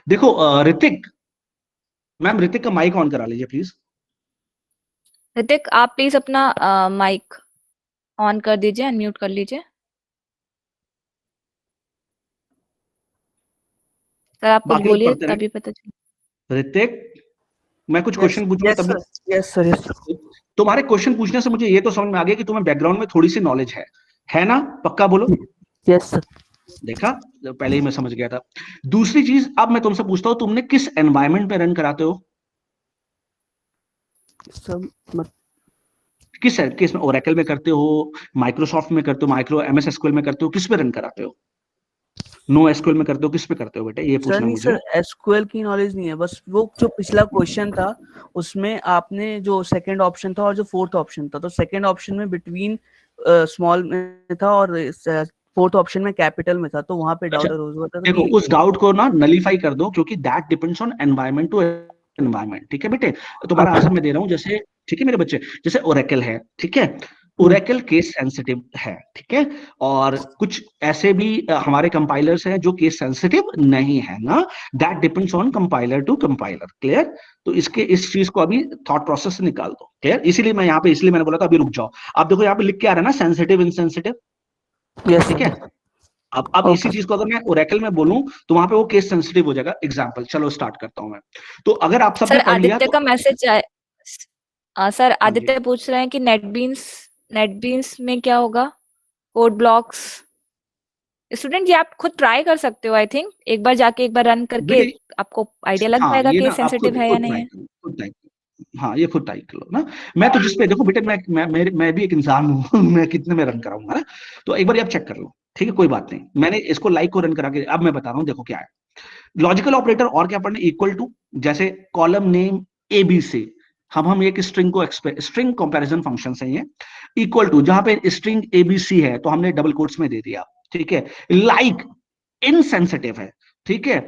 देखो ऋतिक, मैम ऋतिक का माइक ऑन करा लीजिए प्लीज।
ऋतिक आप प्लीज अपना माइक ऑन कर दीजिए, अनम्यूट कर लीजिए। सर आप कुछ
बाकी लोग
बोलिए
पढ़ते
तभी
रहे।
पता चले।
ऋतिक, मैं कुछ
यस
क्वेश्चन पूछूंगा
यस
तभी।
Sir, yes sir, yes sir.
तुम्हारे क्वेश्चन पूछने से मुझे ये तो समझ में आ गया कि तुम्हें बैकग्राउंड में थोड़ी सी नॉलेज है ना, पक्का बोलो।
Yes sir.
देखा, पहले ही मैं समझ गया था। दूसरी चीज, अब मैं तुमसे पूछता हूं, तुमने किस एनवायरनमेंट में रन कराते हो?
सर मत
किस में, ओरेकल में करते हो, माइक्रोसॉफ्ट में करते हो, माइक्रो एमएस एसक्यूएल में करते हो, किस पे रन कराते हो? नो एसक्यूएल में करते हो, किस पे करते हो बेटा, ये
सर,
पूछना
नहीं
मुझे।
सर, एसक्यूएल की नॉलेज नहीं है, बस वो जो पिछला क्वेश्चन था उसमें आपने जो सेकंड ऑप्शन था और जो फोर्थ ऑप्शन था, तो सेकंड ऑप्शन में बिटवीन स्मॉल में था और फोर्थ ऑप्शन में कैपिटल में था, तो वहां पे
अच्छा,
डाउट रोज हुआ था
देखो
कि
उस डाउट को ना नलीफाई कर दो, क्योंकि that depends on environment to environment, ठीक है बेटे। तुम्हारा आंसर मैं दे रहा हूं, जैसे ठीक है मेरे बच्चे, जैसे ओरेकल है, ठीक है, ओरेकल केस सेंसिटिव है, ठीक है, और कुछ ऐसे भी हमारे कंपाइलर्स हैं जो केस सेंसिटिव नहीं है ना, that depends on compiler to compiler, clear. तो इसके इस चीज को अभी थॉट प्रोसेस से निकाल दो, क्लियर। इसीलिए मैं यहाँ पे, इसलिए मैंने बोला था अभी रुक जाओ। आप देखो यहाँ पे लिख के आ रहा है ना, सेंसिटिव इनसेंसिटिव,
यस
ठीक है।
सर।
अब इसी
ओके।
चीज को अगर मैं ओरेकल में बोलूं तो वहां पे वो केस सेंसिटिव हो जाएगा। एग्जांपल, चलो स्टार्ट करता हूं मैं। तो अगर आप सबने
सर
पढ़ लिया
आदित्य
तो,
का मैसेज आए। सर
हाँ जी,
आदित्य पूछ रहे हैं कि नेटबीन्स में क्या होगा, कोड ब्लॉक्स। स्टूडेंट ये आप खुद ट्राई कर सकते हो, आई थिंक एक बार जाके एक बार रन करके
बेटे,
आपको आइडिया लग
हाँ
जाएगा
ये
कि
ना
ये
आप खुद
सेंसिटिव है या
खुद
नहीं
ट्राई
है।
करो, खुद ट्राई करो, हाँ ये खुद ट्राई कर लो ना। मैं तो जिसपे देखो बेटे, मैं भी एक इंसान हूँ मैं कितने में रन कराऊंगा ना, तो एक बार आप चेक कर लो, ठीक है, कोई बात नहीं। मैंने इसको लाइक को रन करा के, अब मैं बता रहा हूँ, देखो क्या है लॉजिकल ऑपरेटर, और क्या पढ़ने, इक्वल टू, जैसे कॉलम नेम ABC, हम एक स्ट्रिंग को स्ट्रिंग कंपैरिजन फंक्शन है ये, इक्वल टू, जहां पे स्ट्रिंग ABC है तो हमने डबल कोट्स में दे दिया, ठीक है। लाइक इनसेंसिटिव है, ठीक है,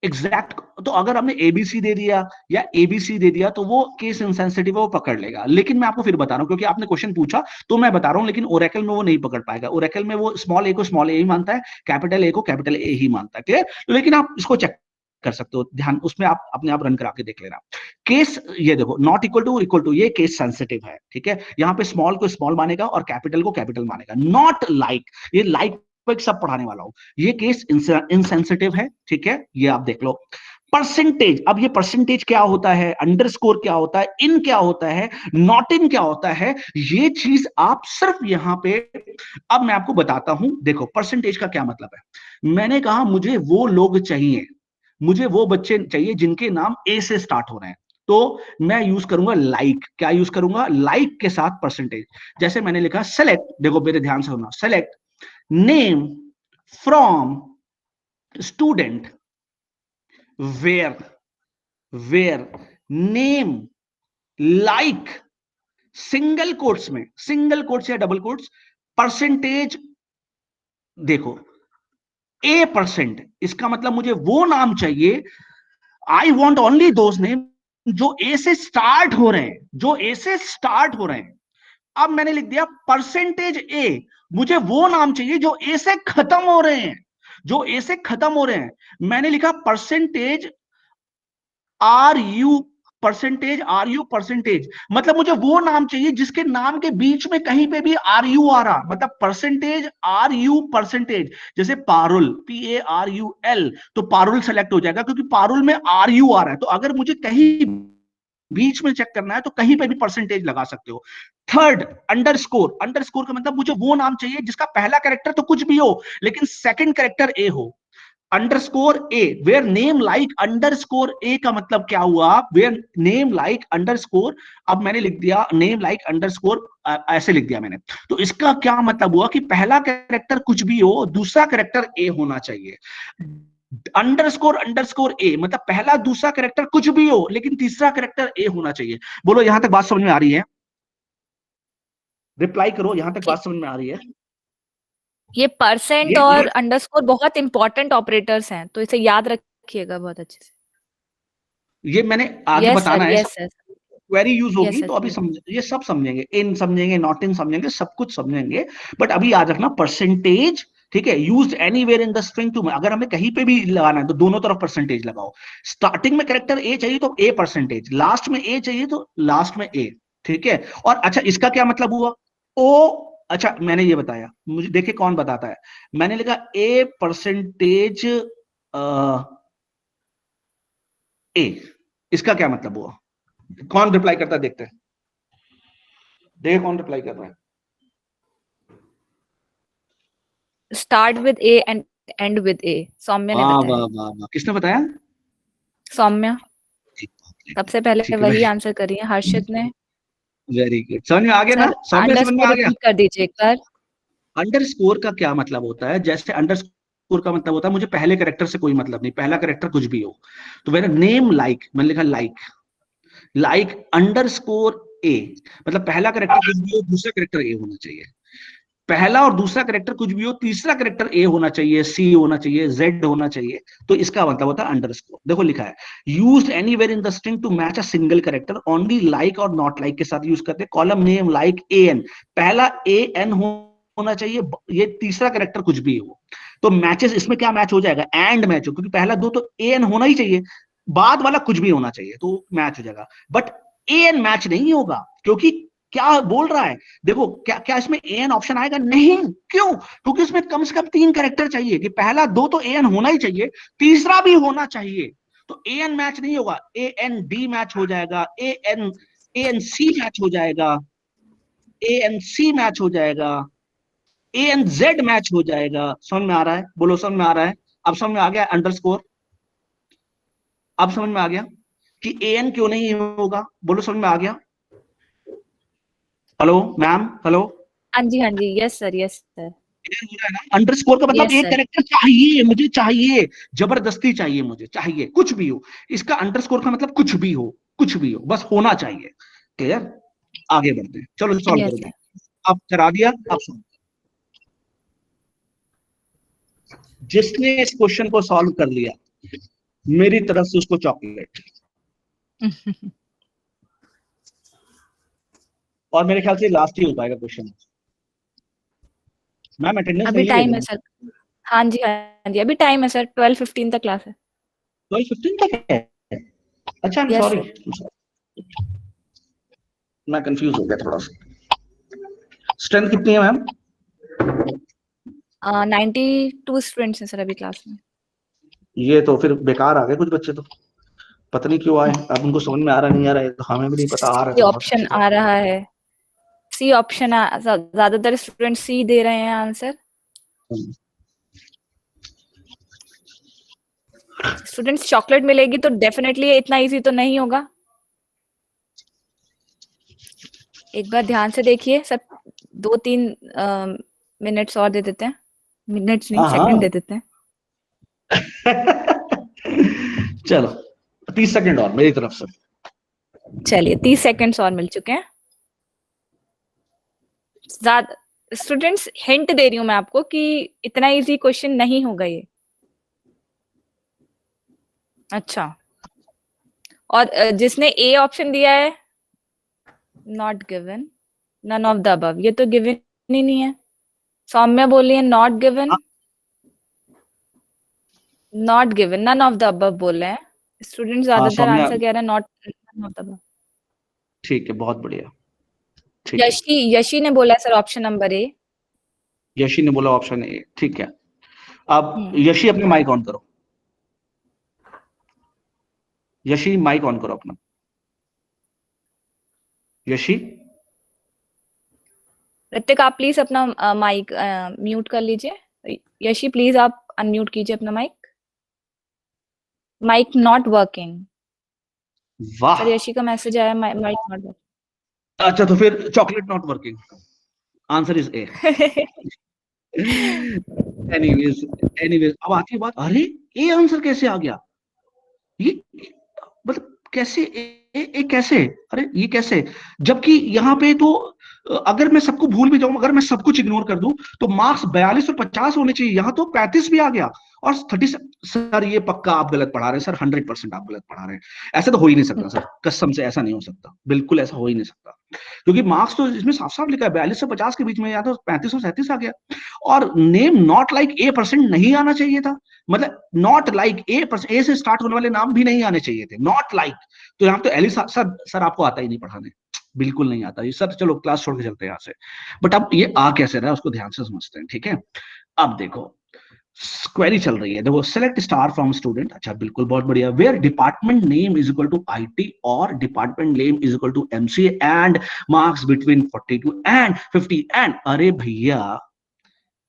एग्जैक्ट, तो अगर हमने ABC दे दिया या ABC दे दिया तो वो केस इनसेंसिटिव है, वो पकड़ लेगा। लेकिन मैं आपको फिर बता रहा हूं, क्योंकि आपने क्वेश्चन पूछा तो मैं बता रहा हूं, लेकिन ओरेकल में वो नहीं पकड़ पाएगा। ओरेकल में वो स्मॉल ए को स्मॉल ए ही मानता है, कैपिटल ए को कैपिटल ए ही मानता है, क्लियर। लेकिन आप इसको चेक कर सकते हो, ध्यान उसमें आप अपने आप रन करा के देख लेना। केस, ये देखो, नॉट इक्वल टू, ये केस सेंसिटिव है, ठीक है, यहाँ पे स्मॉल को स्मॉल मानेगा और कैपिटल को कैपिटल मानेगा। नॉट लाइक, ये लाइक सब पढ़ाने वाला हूं, ये केस इनसेंसिटिव है, ठीक है, ये आप देख लो। परसेंटेज, अब ये परसेंटेज क्या होता है, अंडरस्कोर क्या होता है, इन क्या होता है, नॉट इन क्या होता है, ये चीज आप सिर्फ यहां पे, अब मैं आपको बताता हूं। देखो परसेंटेज का क्या मतलब है, मैंने कहा मुझे वो लोग चाहिए, मुझे वो बच्चे चाहिए जिनके नाम ए से स्टार्ट हो रहे हैं, तो मैं यूज करूंगा लाइक। क्या यूज करूंगा? लाइक के साथ परसेंटेज। जैसे मैंने लिखा सेलेक्ट, देखो मेरे ध्यान से होना, select name from student where name like, single quotes में, सिंगल कोट्स या डबल कोट्स, परसेंटेज, देखो A%। इसका मतलब मुझे वो नाम चाहिए, I want only those name जो ए से स्टार्ट हो रहे हैं, जो ए से स्टार्ट हो रहे हैं। अब मैंने लिख दिया परसेंटेज ए, मुझे वो नाम चाहिए जो ए से खत्म हो रहे हैं, जो ए से खत्म हो रहे हैं। मैंने लिखा परसेंटेज आर यू, परसेंटेज, मतलब मुझे वो नाम चाहिए जिसके नाम के बीच में कहीं पे भी आर यू आ रहा, मतलब परसेंटेज आर यू परसेंटेज। जैसे पारुल, PARUL, तो पारुल सेलेक्ट हो जाएगा क्योंकि पारुल में आर यू आ रहा है। तो अगर मुझे कहीं बीच में चेक करना है तो कहीं पे भी परसेंटेज लगा सकते हो। Third, underscore. अंडरस्कोर का मतलब मुझे वो नाम चाहिए जिसका पहला कैरेक्टर तो कुछ भी हो लेकिन सेकंड कैरेक्टर ए हो। Underscore A, where name like underscore A का मतलब क्या हुआ? वेयर नेम लाइक अंडरस्कोर, अब मैंने लिख दिया नेम लाइक अंडरस्कोर, ऐसे लिख दिया मैंने। तो इसका क्या मतलब हुआ कि पहला कैरेक्टर कुछ भी हो, दूसरा कैरेक्टर ए होना चाहिए। अंडरस्कोर ए मतलब पहला दूसरा कैरेक्टर कुछ भी हो लेकिन तीसरा कैरेक्टर ए होना चाहिए। बोलो यहां तक बात समझ में आ रही है? रिप्लाई करो, यहां तक बात समझ में आ रही है?
ये परसेंट और अंडरस्कोर बहुत इंपॉर्टेंट ऑपरेटर्स हैं, तो इसे याद रखिएगा बहुत अच्छे से।
ये मैंने आगे बताना है,
यस सर,
क्वेरी यूज होगी
yes,
तो अभी समझ, ये सब समझेंगे, इन समझेंगे, नॉट इन समझेंगे, सब कुछ समझेंगे। बट अभी याद रखना परसेंटेज, ठीक है, used anywhere in the string to, अगर हमें कहीं पे भी लगाना है तो दोनों तरफ परसेंटेज लगाओ। स्टार्टिंग में कैरेक्टर ए चाहिए तो ए परसेंटेज, लास्ट में ए चाहिए तो लास्ट में ए, ठीक है। और अच्छा इसका क्या मतलब हुआ? ओ, अच्छा मैंने ये बताया, मुझे देखिए कौन बताता है। मैंने लिखा ए परसेंटेज ए, इसका क्या मतलब हुआ? कौन रिप्लाई करता है देखते हैं, देखिए कौन रिप्लाई कर रहा है।
Start with A and end with A, Saumya ने
वाह
बताया।
वाह वाह वाह, किसने बताया?
सौम्या सबसे पहले वही आंसर करी है, हर्षित ने।
वेरी गुड, समझ में आ गया ना? सौम्या समझ में आ गया?
रिपीट कर दीजिए एक बार।
अंडरस्कोर का क्या मतलब होता है? जैसे अंडरस्कोर का मतलब होता है मुझे पहले कैरेक्टर से कोई मतलब नहीं, पहला कैरेक्टर कुछ भी हो। तो मेरा नेम लाइक, मैंने लिखा लाइक अंडरस्कोर ए, मतलब पहला कैरेक्टर कुछ भी हो, दूसरा कैरेक्टर ए होना चाहिए। पहला और दूसरा कैरेक्टर कुछ भी हो, तीसरा कैरेक्टर ए होना चाहिए, सी होना चाहिए, जेड होना चाहिए। तो इसका मतलब होता है अंडरस्कोर। देखो लिखा है used anywhere in the string to match a single character, only like और नॉट लाइक के साथ यूज करते हैं। कॉलम नेम लाइक AN, पहला AN होना चाहिए, ये तीसरा कैरेक्टर कुछ भी हो। तो मैचेस, इसमें क्या मैच हो जाएगा? एंड मैच हो, क्योंकि पहला दो तो AN होना ही चाहिए, बाद वाला कुछ भी होना चाहिए, तो मैच हो जाएगा। बट AN मैच नहीं होगा क्योंकि क्या बोल रहा है? देखो क्या क्या इसमें AN ऑप्शन आएगा? नहीं। क्यों? क्योंकि इसमें कम से कम 3 कैरेक्टर चाहिए, कि पहला दो तो AN होना ही चाहिए, तीसरा भी होना चाहिए। तो AN मैच नहीं होगा, AND मैच हो जाएगा, ANC मैच हो जाएगा, ANC मैच हो जाएगा, ANZ मैच हो जाएगा। समझ में आ रहा है? बोलो समझ में आ रहा है? अब समझ में आ गया अंडरस्कोर? अब समझ में आ गया कि AN क्यों नहीं होगा? बोलो समझ में आ गया? Hello ma'am, hello.
हाँ जी, यस सर।
अंडरस्कोर का मतलब
Yes,
एक
sir.
कैरेक्टर चाहिए, मुझे चाहिए, जबरदस्ती चाहिए, मुझे चाहिए, कुछ भी हो। इसका अंडरस्कोर का मतलब कुछ भी हो, कुछ भी हो, बस होना चाहिए। क्लियर? आगे बढ़ते हैं, चलो सॉल्व
Yes,
करो।
sir.
अब करा दिया, अब सुनो। जिसने इस क्वेश्चन को सॉल्व कर लिया, मेरी तरफ से उसको चॉकलेट। और मेरे ख्याल से लास्ट ही हो पाएगा क्वेश्चन। मैम अटेंडेंस
अभी
नहीं ले
टाइम
रहे
है सर। हाँ जी, अभी टाइम है सर, 12:15 तक क्लास है।
12:15 तक है? अच्छा,
Yes,
सॉरी,
sir.
मैं कंफ्यूज हो गया थोड़ा सा। स्ट्रेंथ कितनी है मैम?
92 स्टूडेंट्स हैं सर अभी क्लास में।
ये तो फिर बेकार आ गए कुछ बच्चे, तो पता नहीं क्यों आए। अब उनको समझ में आ रहा नहीं आ रहा है, तो हमें भी नहीं पता आ रहा है
ये
तो बहुत
ऑप्शन
अच्छी
आ रहा है, सी ऑप्शन, ज्यादातर स्टूडेंट सी दे रहे हैं आंसर।
बात।
स्टूडेंट्स चॉकलेट मिलेगी तो डेफिनेटली इतना इजी तो नहीं होगा। एक बार ध्यान से देखिए सब, 2-3 मिनट्स और दे देते हैं, मिनट्स नहीं
हाँ
सेकंड
हाँ।
दे देते हैं।
चलो 30 सेकंड और मेरी तरफ से।
चलिए 30 सेकंड्स और मिल चुके हैं। ज्यादा स्टूडेंट्स हिंट दे रही हूँ मैं आपको कि इतना इजी क्वेश्चन नहीं होगा ये। अच्छा, और जिसने ए ऑप्शन दिया है, not given, none of the above, ये तो गिवन ही नहीं है। सौम्या बोली है not given, not given, none of the above बोल रहे हैं स्टूडेंट,
हाँ
ज्यादातर
सौम्या,
आंसर कह रहे हैं not, none of the above.
ठीक है, बहुत बढ़िया, ठीक है।
यशी ने बोला है sir option number A.
Yeshi ने बोला ऑप्शन ए, ठीक है। अब
हम्म,
यशी अपने माइक ऑन करो, यशी माइक ऑन करो अपना, यशी।
ऋतिक आप प्लीज अपना माइक म्यूट कर लीजिए। यशी प्लीज आप अनम्यूट कीजिए अपना माइक, माइक नॉट वर्किंग।
वाह।
सर यशी का मैसेज आया, माइक नॉट
अच्छा तो फिर chocolate not working, answer is a.
Working.
Anyways, anyways अब आती है बात, अरे ए आंसर कैसे आ गया, ये मतलब कैसे ए कैसे, अरे ये कैसे, जबकि यहाँ पे तो अगर मैं सबको भूल भी जाऊं, अगर मैं सब कुछ इग्नोर कर दूं, तो मार्क्स 42 और 50 होने चाहिए, यहाँ तो 35 भी आ गया और 30। सर ये पक्का आप गलत पढ़ा रहे हैं सर, 100% आप गलत पढ़ा रहे हैं, ऐसा तो हो ही नहीं सकता सर, कसम से ऐसा नहीं हो सकता, बिल्कुल ऐसा हो ही नहीं सकता, क्योंकि मार्क्स तो इसमें साफ साफ लिखा है 42 से 50 के बीच में, या तो 35 और 37 आ गया। और नेम नॉट लाइक A% नहीं आना चाहिए था, मतलब नॉट लाइक ए से स्टार्ट होने वाले नाम भी नहीं आने चाहिए थे, नॉट लाइक। तो यहाँ तो एलिस सर आपको आता ही नहीं पढ़ाने, बिल्कुल नहीं आता ये सर, चलो क्लास छोड़ के चलते हैं यहाँ से। बट अब ये आ कैसे रहा है उसको ध्यान से समझते हैं, ठीक है। अब देखो क्वेरी चल रही है, देखो सेलेक्ट स्टार फ्रॉम स्टूडेंट, अच्छा बिल्कुल बहुत बढ़िया, where department name is equal to IT और department name is equal to MCA and marks between 42 and 50 and, अरे भैया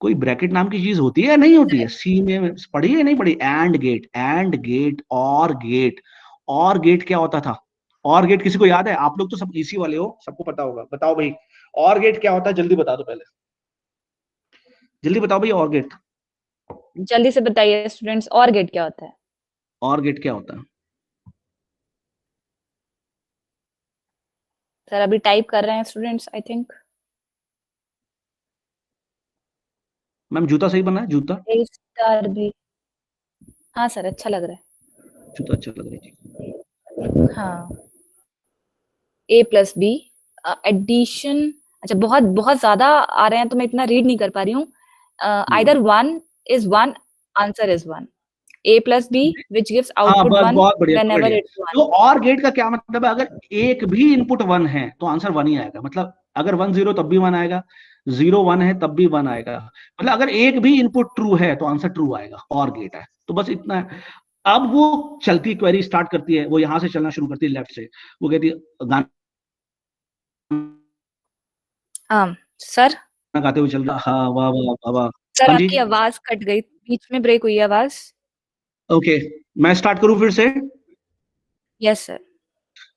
कोई ब्रैकेट नाम की चीज होती है या नहीं होती है, सी में पढ़ी है नहीं पढ़ी, एंड गेट, एंड गेट और गेट, और गेट क्या होता था, और गेट किसी को याद है, आप लोग तो सब इसी वाले हो, सबको पता होगा, बताओ भाई और गेट क्या होता है, जल्दी बता दो पहले, जल्दी बताओ भाई और गेट,
जल्दी से बताइए स्टूडेंट्स, और गेट क्या होता है?
और गेट क्या होता है।
सर अभी टाइप कर रहे हैं स्टूडेंट्स, आई थिंक।
मैम जूता सही बना है, जूता,
ए स्टार बी, हाँ सर अच्छा लग रहा
जूता अच्छा लग रहा है।
है। हाँ, A+B एडिशन, अच्छा बहुत बहुत ज्यादा आ रहे हैं तो मैं इतना रीड नहीं कर पा रही हूँ। Either one is one, answer is one, A+B which gives
हाँ
output
बस
1
बहुत बढ़िया, बहुत
whenever
बढ़िया।
it's 1।
तो और गेट का क्या मतलब है, अगर एक भी इनपुट 1 है तो आंसर 1 ही आएगा, मतलब अगर 1 0 तब भी 1 आएगा, 0 1 है तब भी 1 आएगा, मतलब अगर एक भी इनपुट ट्रू है तो आंसर ट्रू आएगा, और गेट है, तो बस इतना है। अब वो चलती क्वेरी स्टार्ट करती है, वो यहां से चलना शुरू करती है लेफ्ट से, वो कहती है गाना
सर,
गाते हुए चल रहा, हाँ वाह वाह वाह वाह।
सर
हाँ जी,
आपकी आवाज कट गई, बीच में ब्रेक हुई आवाज।
ओके, मैं स्टार्ट करूं फिर से।
Yes sir.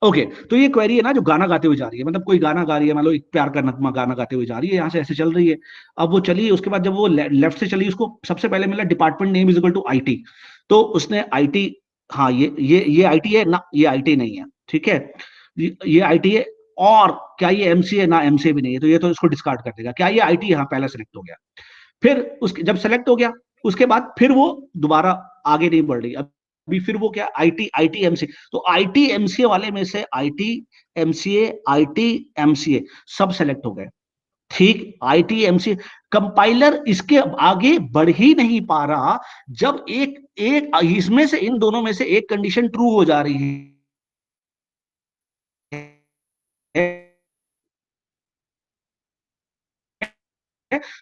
ओके तो ये क्वेरी है ना जो गाना गाते हुए जा रही है, मतलब कोई गाना गा रही है, मान लो एक प्यार का नगमा गाना गाते हुए जा रही है, यहाँ से ऐसे चल रही है। अब वो चली, उसके बाद जब वो लेफ्ट से चली, उसको सबसे पहले मिला department name is equal to IT, तो उसने IT, हाँ ये IT है ना, ये IT नहीं है, ठीक है, ये IT है, और क्या ये MCA, ना MCA भी नहीं है, तो ये तो इसको डिस्कार्ड कर देगा, क्या ये IT यहाँ पहले सेलेक्ट हो गया, फिर उसके जब सेलेक्ट हो गया उसके बाद फिर वो दोबारा आगे नहीं बढ़ रही, अभी फिर वो क्या IT MCA, तो IT MCA वाले में से IT MCA सब सेलेक्ट हो गए, ठीक, IT MCA, कंपाइलर इसके आगे बढ़ ही नहीं पा रहा, जब एक एक इसमें से इन दोनों में से एक कंडीशन ट्रू हो जा रही है,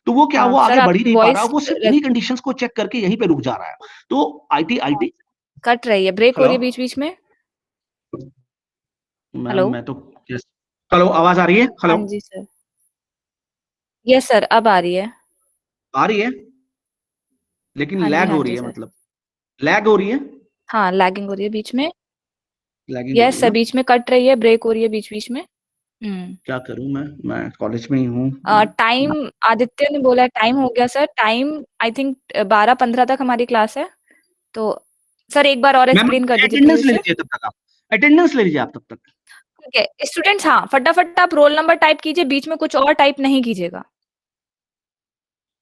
तो वो क्या, वो
सर
आगे बढ़ ही
आपकी
नहीं पा रहा,
वॉइस
वो सिर्फ इन्हीं कंडीशंस को चेक करके यहीं पे रुक जा रहा है, तो IT
कट रही है, ब्रेक हो
हेलो
रही है बीच बीच में।
मैम
हेलो,
मैं तो yes. हेलो आवाज आ रही है,
हाँ
हेलो
जी सर, यस सर अब आ रही है।
आ रही है, लेकिन लैग
हाँ
हो रही
जी
है,
सर।
मतलब लैग हो रही है,
हाँ लैगिंग हो रही है बीच में।
लैगिंग हो रही
यस
है
सर
ना,
बीच में कट रही है, ब्रेक हो रही है बीच बीच में।
क्या करूं मैं कॉलेज में ही हूँ।
टाइम आदित्य ने बोला टाइम हो गया सर। टाइम आई थिंक 12:15 तक हमारी क्लास है, तो सर एक बार और
मैम
एक्सप्लेन कर दीजिए
अटेंडेंस
फिर
ले
से।
लीजिए तब तक, आप अटेंडेंस ले लीजिए आप तब तक।
ठीक है स्टूडेंट्स, हाँ फटाफट आप रोल नंबर टाइप कीजिए, बीच में कुछ और टाइप नहीं कीजिएगा।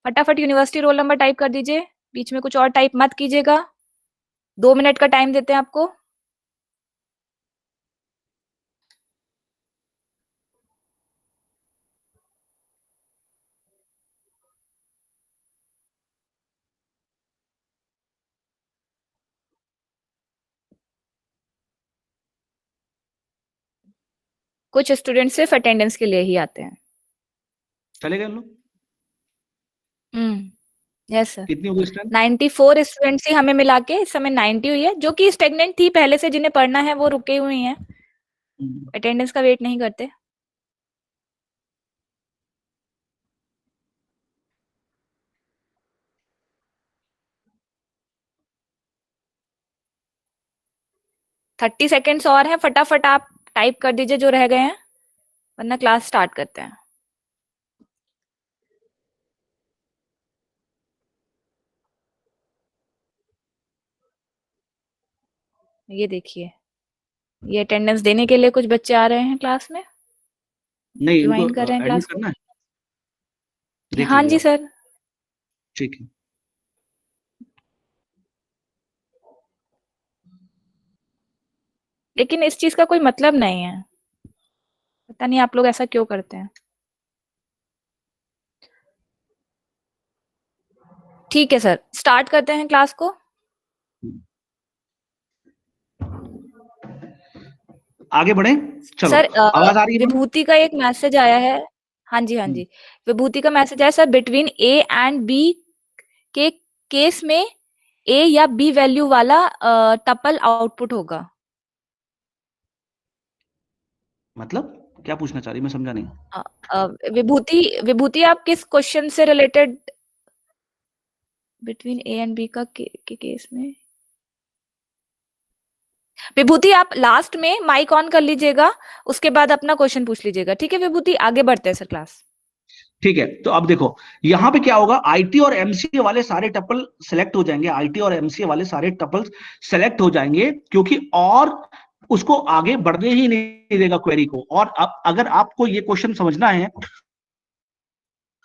फटाफट यूनिवर्सिटी रोल नंबर टाइप कर दीजिए, बीच में कुछ और टाइप मत कीजिएगा। 2 मिनट का टाइम देते हैं आपको। कुछ स्टूडेंट सिर्फ अटेंडेंस के लिए ही आते हैं।
चले गए हम लोग।
Yes sir.
कितनी हो गई स्ट्रेंथ?
94 स्टूडेंट्स ही हमें मिला के इस समय 90 हुई है, जो कि स्टेगनेंट थी पहले से, जिन्हें पढ़ना है वो रुके हुए हैं, अटेंडेंस का वेट नहीं करते। थर्टी सेकेंड्स और हैं, फटाफट आप टाइप कर दीजिए जो रह गए हैं, वरना क्लास स्टार्ट करते हैं। ये देखिए, ये अटेंडेंस देने के लिए कुछ बच्चे आ रहे हैं क्लास में,
नहीं, इनको
ज्वाइन कर रहे हैं
एडमिट
क्लास को।
करना है, देख
हाँ
लीजिए
जी
आप।
सर।
ठीक है।
लेकिन इस चीज का कोई मतलब नहीं है, पता नहीं आप लोग ऐसा क्यों करते हैं। ठीक है सर, स्टार्ट करते हैं क्लास को।
आगे बढ़े, चलो।
सर
आवाज आ रही है मैम?
विभूति का एक मैसेज आया है। हाँ जी हाँ जी, विभूति का मैसेज आया sir, between A and B के केस में ए या बी वैल्यू वाला टपल आउटपुट होगा।
मतलब क्या पूछना चाह रही, मैं समझा नहीं।
विभूति विभूति आप किस क्वेश्चन से related, between A and B का के केस में। विभूति आप लास्ट में माइक ऑन कर लीजिएगा, उसके बाद अपना क्वेश्चन पूछ लीजिएगा। ठीक है विभूति, आगे बढ़ते हैं सर क्लास।
ठीक है, तो अब देखो यहां पे क्या होगा, आईटी और एमसीए वाले सारे टपल सेलेक्ट हो जाएंगे, आईटी और एमसीए वाले सारे टपल सेलेक्ट हो जाएंगे, क्योंकि और उसको आगे बढ़ने ही नहीं देगा क्वेरी को। और अब अगर आपको ये क्वेश्चन समझना है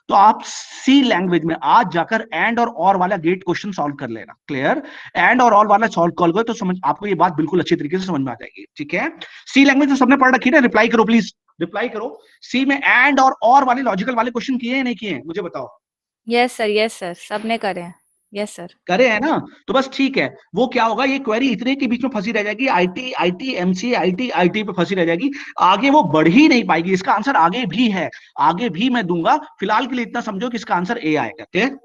तो आप सी लैंग्वेज में आज जाकर एंड और वाला गेट क्वेश्चन सॉल्व कर लेना। क्लियर? एंड और ऑल वाला सॉल्व कर गए तो समझ आपको ये बात बिल्कुल अच्छी तरीके से समझ में आ जाएगी। ठीक है, सी लैंग्वेज तो सबने पढ़ रखी है ना? रिप्लाई करो प्लीज, रिप्लाई करो। सी में एंड और वाले लॉजिकल वाले क्वेश्चन किए हैं नहीं किए हैं, मुझे बताओ।
यस सर सबने करे हैं। यस सर
करे है ना? तो बस ठीक है, वो क्या होगा, ये क्वेरी इतने के बीच में फंसी रह जाएगी, IT IT MCA IT IT पे फंसी रह जाएगी, आगे वो बढ़ ही नहीं पाएगी। इसका आंसर आगे भी है, आगे भी मैं दूंगा, फिलहाल के लिए इतना समझो कि इसका आंसर ए आएगा। क्लियर?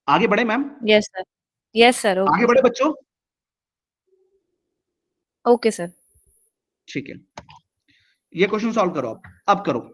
आगे बढ़े मैम?
यस सर
आगे
ओके
बढ़े
सर।
बच्चों?
Okay sir.
ठीक है, ये क्वेश्चन सॉल्व करो अब करो।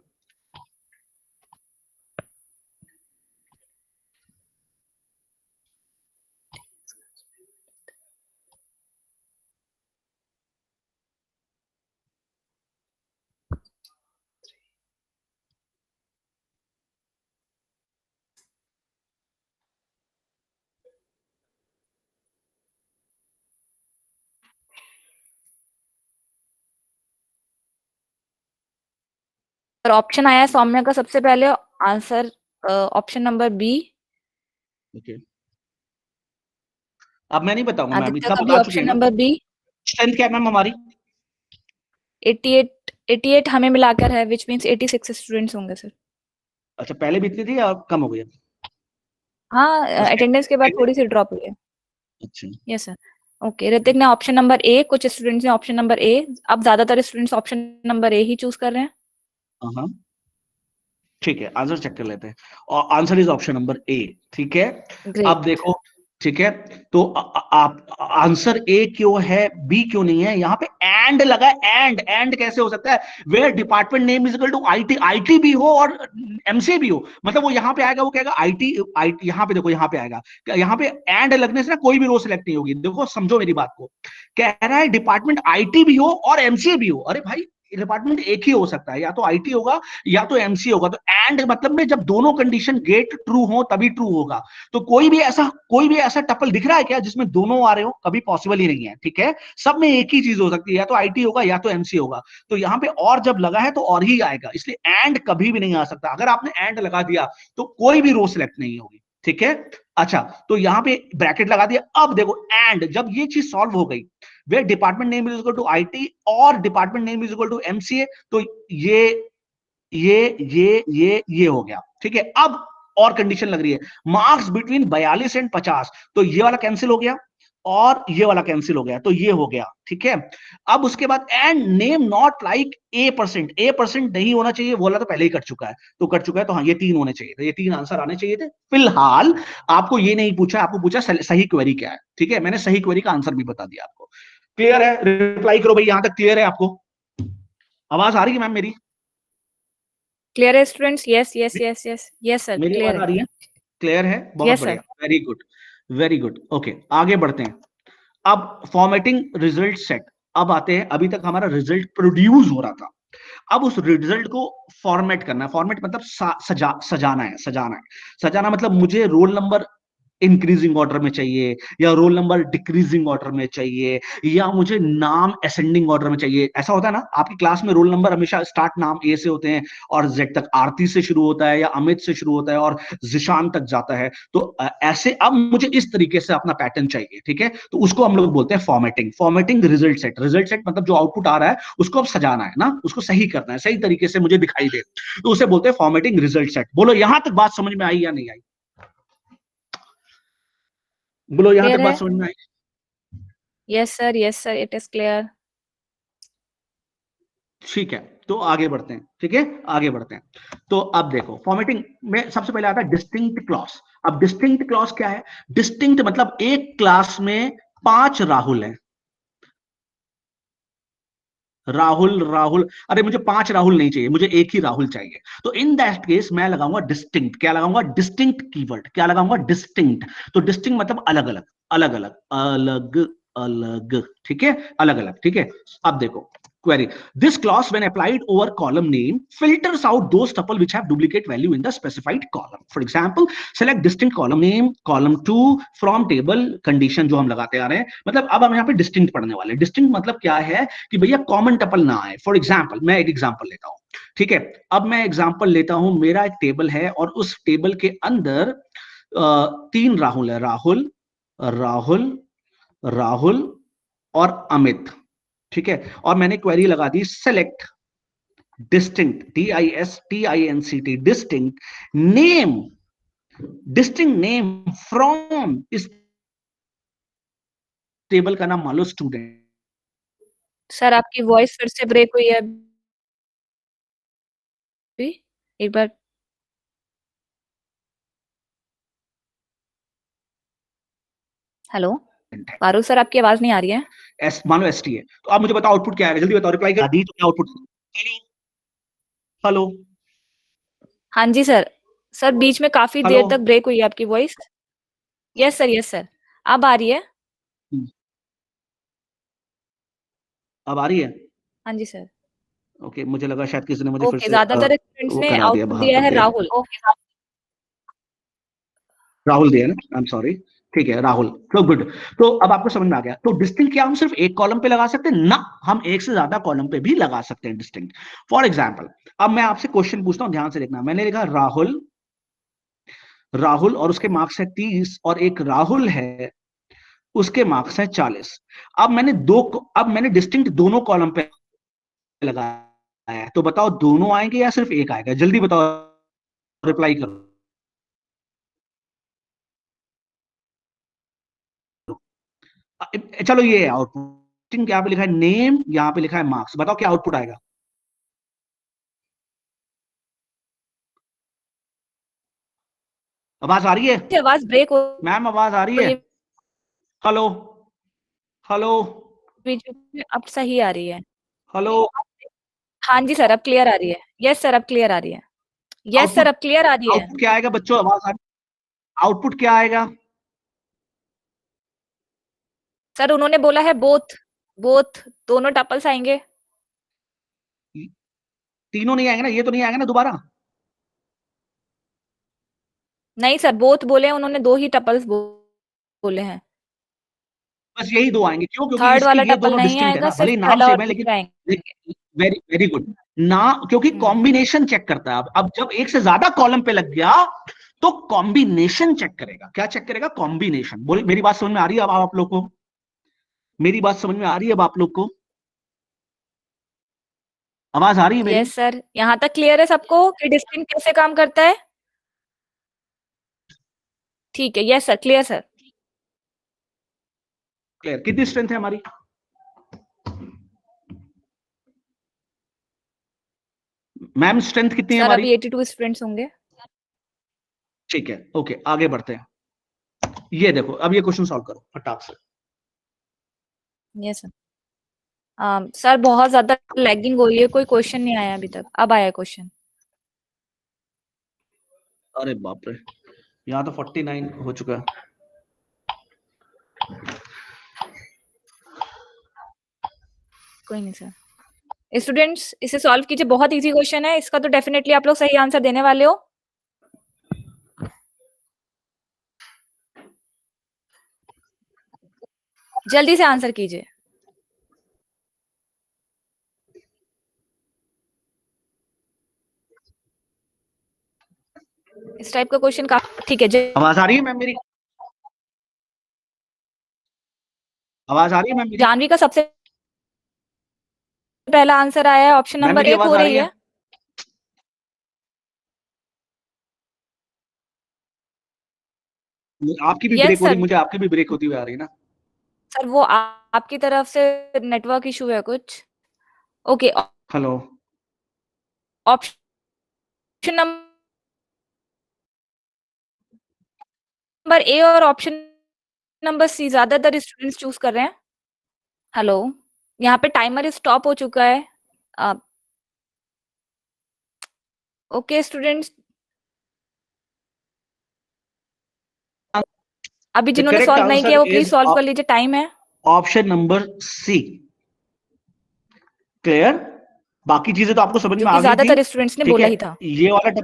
और ऑप्शन आया है सौम्या का सबसे पहले answer, option number B.
Okay, अब मैं नहीं बताऊंगा मैम,
आदित्य
इतना
का भी
बता चुके
ऑप्शन
हैं ना।
Number B.
स्ट्रेंथ क्या है मैम हमारी?
88 हमें मिलाकर है, विच मींस 86 स्टूडेंट्स होंगे सर।
अच्छा, पहले भी इतनी थी या कम हो गई?
हाँ अटेंडेंस के बाद थोड़ी सी ड्रॉप हुई है।
अच्छा,
यस सर। ओके, ऋतिक ने ऑप्शन नंबर ए, कुछ स्टूडेंट्स ने ऑप्शन नंबर ए, अब ज्यादातर students option number A he choose कर रहे हैं।
हाँ ठीक है, आंसर चेक कर लेते हैं। और answer is option number A. ठीक है, अब
ग्रेट।
देखो, ठीक है, तो आप आंसर ए क्यों है, बी क्यों नहीं है? यहाँ पे एंड लगा है, एंड कैसे हो सकता है? Where department name is equal to IT, IT भी हो और एमसीए भी हो, मतलब वो यहाँ पे आएगा, वो कहेगा आईटी आईटी। यहाँ पे देखो, यहाँ पे आएगा, यहाँ पे एंड लगने से ना कोई भी रो सिलेक्ट नहीं होगी। देखो समझो मेरी बात को, कह रहा है डिपार्टमेंट आईटी भी हो और एमसीए भी हो। अरे भाई डिपार्टमेंट एक ही हो सकता है, या तो आईटी होगा या तो एमसी होगा। तो एंड मतलब में जब दोनों कंडीशन गेट ट्रू हो तभी ट्रू होगा। तो कोई भी ऐसा टपल दिख रहा है क्या जिसमें दोनों आ रहे हो? कभी पॉसिबल ही नहीं है, ठीक है। सब में एक ही चीज हो सकती है, या तो आईटी होगा या तो एमसी होगा। तो यहाँ पे और जब लगा है तो और ही आएगा, इसलिए एंड कभी भी नहीं आ सकता। अगर आपने एंड लगा दिया तो कोई भी रो सिलेक्ट नहीं होगी, ठीक है। अच्छा, तो यहाँ पे ब्रैकेट लगा दिया। अब देखो एंड जब ये चीज सॉल्व हो गई, where department name is equal to IT और department name is equal to MCA, तो ये हो गया, ठीक है। अब और कंडीशन लग रही है, मार्क्स बिटवीन 42 एंड 50, तो ये वाला कैंसिल हो गया और ये वाला कैंसिल हो गया, तो ये हो गया, ठीक है। अब उसके बाद and name not like a percent नहीं होना चाहिए, बोला तो पहले ही कर चुका है, तो कर चुका है, तो हाँ ये 3 होने चाहिए थे, ये 3 आंसर आने चाहिए थे। फिलहाल आपको ये नहीं पूछा, आपको पूछा सही क्वेरी क्या है, ठीक है। मैंने सही क्वेरी का आंसर भी बता दिया आपको। क्लियर है? रिप्लाई करो भाई, यहां तक क्लियर है आपको? आवाज आ रही है मैम मेरी?
क्लियर है students? Yes yes yes yes yes sir,
मेरी
क्लियर
आवाज आ
है।
रही है? क्लियर है, बहुत
यस
बढ़िया,
sir.
Very good, very good. Okay, आगे बढ़ते हैं। अब फॉर्मेटिंग रिजल्ट सेट, अब आते हैं, अभी तक हमारा रिजल्ट प्रोड्यूस हो रहा था, अब उस रिजल्ट को फॉर्मेट करना है। फॉर्मेट मतलब सजाना मतलब मुझे रोल नंबर इंक्रीजिंग ऑर्डर में चाहिए, या रोल नंबर डिक्रीजिंग ऑर्डर में चाहिए, या मुझे नाम असेंडिंग ऑर्डर में चाहिए। ऐसा होता है ना, आपकी क्लास में रोल नंबर हमेशा स्टार्ट नाम ए से होते हैं और जेड तक, आरती से शुरू होता है या अमित से शुरू होता है और जिशान तक जाता है। तो ऐसे अब मुझे इस तरीके से अपना पैटर्न चाहिए, ठीक है। तो उसको हम लोग बोलते हैं formatting result set. Result set मतलब जो आउटपुट आ रहा है उसको अब सजाना है ना, उसको सही करना है, सही तरीके से मुझे दिखाई दे, तो उसे बोलते हैं फॉर्मेटिंग रिजल्ट सेट। बोलो यहां तक बात समझ में आई या नहीं आई? बोलो यहां तक
क्लियर
बात
है?
समझ में आई?
Yes sir, it is clear.
ठीक है, तो आगे बढ़ते हैं, ठीक है, आगे बढ़ते हैं। तो अब देखो फॉर्मेटिंग में सबसे पहले आता है डिस्टिंक्ट क्लॉज। अब डिस्टिंक्ट क्लॉज क्या है? डिस्टिंक्ट मतलब एक क्लास में 5 राहुल हैं। राहुल राहुल, अरे मुझे 5 राहुल नहीं चाहिए, मुझे एक ही राहुल चाहिए। तो इन दैट केस मैं लगाऊंगा डिस्टिंक्ट। क्या लगाऊंगा? Distinct keyword. क्या लगाऊंगा? डिस्टिंक्ट। तो डिस्टिंक्ट मतलब अलग अलग, अलग अलग, अलग अलग, ठीक है, अलग अलग, ठीक है। अब देखो query, this clause when applied over column name filters out those tuple which have duplicate value in the specified column. For example, select distinct column name column 2 from table condition, जो हम लगाते आ रहे हैं। मतलब अब हम यहाँ पे distinct पढ़ने वाले हैं। distinct मतलब क्या है कि भैया कॉमन टपल ना आए। फॉर एग्जाम्पल मैं एक एग्जाम्पल लेता हूं, ठीक है। अब मैं एग्जाम्पल लेता हूं, मेरा एक टेबल है और उस टेबल के अंदर 3 राहुल है, राहुल राहुल राहुल और अमित, ठीक है। और मैंने क्वेरी लगा दी select distinct, DISTINCT distinct name, distinct name from, इस टेबल का नाम मान लो स्टूडेंट।
सर आपकी वॉइस फिर से ब्रेक हुई है अभी, एक बार। हेलो पारू सर, आपकी आवाज नहीं आ रही है।
एस मान लो ST है, तो आप मुझे बताओ आउटपुट क्या है, जल्दी बताओ, रिप्लाई कर दी तो क्या आउटपुट? हेलो हेलो
हाँ जी सर। सर बीच में काफी
हेलो।
देर तक ब्रेक हुई है आपकी वॉइस। यस सर, अब आ रही है।
अब आ रही है?
हाँ जी सर।
ओके, मुझे लगा शायद किसी ने मुझे फिर
ओके,
से
ज्यादातर स्टूडेंट्स
वो
ने
करा दिया,
आउटपुट
बाहर
दिया
कर
है
दिया।
राहुल।
राहुल दिया ना, आई एम सॉरी, ठीक है राहुल, तो गुड। तो अब आपको समझ में आ गया। तो डिस्टिंक्ट क्या हम सिर्फ एक कॉलम पे लगा सकते हैं? ना, हम एक से ज्यादा कॉलम पे भी लगा सकते हैं डिस्टिंक्ट। फॉर एग्जाम्पल, अब मैं आपसे क्वेश्चन पूछता हूं, ध्यान से देखना। मैंने लिखा राहुल, राहुल और उसके मार्क्स है 30, और एक राहुल है उसके मार्क्स है 40। अब मैंने डिस्टिंक्ट दोनों कॉलम पे लगाया है, तो बताओ दोनों आएंगे या सिर्फ एक आएगा? जल्दी बताओ, रिप्लाई करो। चलो ये है आउटपुट। यहाँ पे लिखा है नेम, यहाँ पे लिखा है मार्क्स, बताओ क्या आउटपुट आएगा? आवाज आ रही है
आवाज ब्रेक हो
मैम? आवाज आ रही है?
रही है
हेलो हेलो
बीच में, अब सही आ रही है।
हेलो।
हाँ जी सर, अब क्लियर आ रही है। यस सर, अब क्लियर आ रही है। यस सर,
आउटपुट,
अब क्लियर आ रही है।
आउटपुट क्या आएगा बच्चों? आवाज आ रही? आउटपुट क्या आएगा?
सर उन्होंने बोला है बोथ, बोथ दोनों टपल्स आएंगे।
तीनों नहीं आएंगे ना, ये तो नहीं आएगा ना दोबारा।
नहीं सर, बोथ बोले हैं उन्होंने, 2 ही टपल्स बोले हैं।
बस यही 2 आएंगे, क्यों? क्योंकि
थर्ड
इसके
वाला
ये
टपल
दोनों
नहीं
डिस्टिंक्ट है
आएगा,
ना, भले
सिर्फ
ही नाम
पहला और
सेम है लेकिन
दूसरा आएंगे।
वेरी वेरी गुड ना, क्योंकि कॉम्बिनेशन चेक करता है। अब जब एक से ज्यादा कॉलम पे लग गया तो कॉम्बिनेशन चेक करेगा। क्या चेक करेगा? कॉम्बिनेशन। बोल, मेरी बात समझ में आ रही है अब आप लोग को? मेरी बात समझ में आ रही है अब आप लोग को? आवाज आ रही है मेरी?
यस सर, यहाँ तक क्लियर है सबको कि डिस्टिंक्ट कैसे काम करता है? ठीक है, yes sir, clear sir.
Clear. कितनी स्ट्रेंथ है हमारी? मैम स्ट्रेंथ कितनी है
सर
हमारी?
अभी 82 स्टूडेंट्स होंगे।
ठीक है, ओके, आगे बढ़ते हैं। ये देखो, अब ये क्वेश्चन सॉल्व करो फटाक से।
Yes sir. सर बहुत ज्यादा लैगिंग हो रही है, कोई क्वेश्चन नहीं आया अभी तक, अब आया क्वेश्चन।
अरे बाप रे, यहाँ तो 49 हो चुका है।
कोई नहीं सर। स्टूडेंट्स इसे सॉल्व कीजिए, बहुत इजी क्वेश्चन है, इसका तो डेफिनेटली आप लोग सही आंसर देने वाले हो। जल्दी से आंसर कीजिए। इस टाइप का क्वेश्चन काफी ठीक है।
आवाज आ रही है मैम मेरी? आवाज आ रही है मैम मेरी?
जानवी का सबसे पहला आंसर आया है, ऑप्शन
मैम
नंबर
मेरी
1
आवाज
हो
आ
रही
रही है?
है।
आपकी भी
यस
ब्रेक हो रही,
सर।
मुझे आपकी भी ब्रेक होती हुई आ रही है ना।
सर वो आपकी तरफ से नेटवर्क इशू है कुछ। Okay,
hello.
Option number A और ऑप्शन नंबर सी ज्यादातर स्टूडेंट्स चूज कर रहे हैं। हेलो, यहाँ पे टाइमर स्टॉप हो चुका है। ओके स्टूडेंट्स, अभी
द
जिन्होंने
करेक्ट
सॉल्व नहीं
आंसर
किया वो प्लीज
इज
सॉल्व कर लीजिए, टाइम है।
Option number C. क्लियर? बाकी चीजें तो आपको समझ
जो
में
कि
आ गई थी।
ज्यादातर स्टूडेंट्स ने
ठीक
बोला
है,
ही था।
ये वाला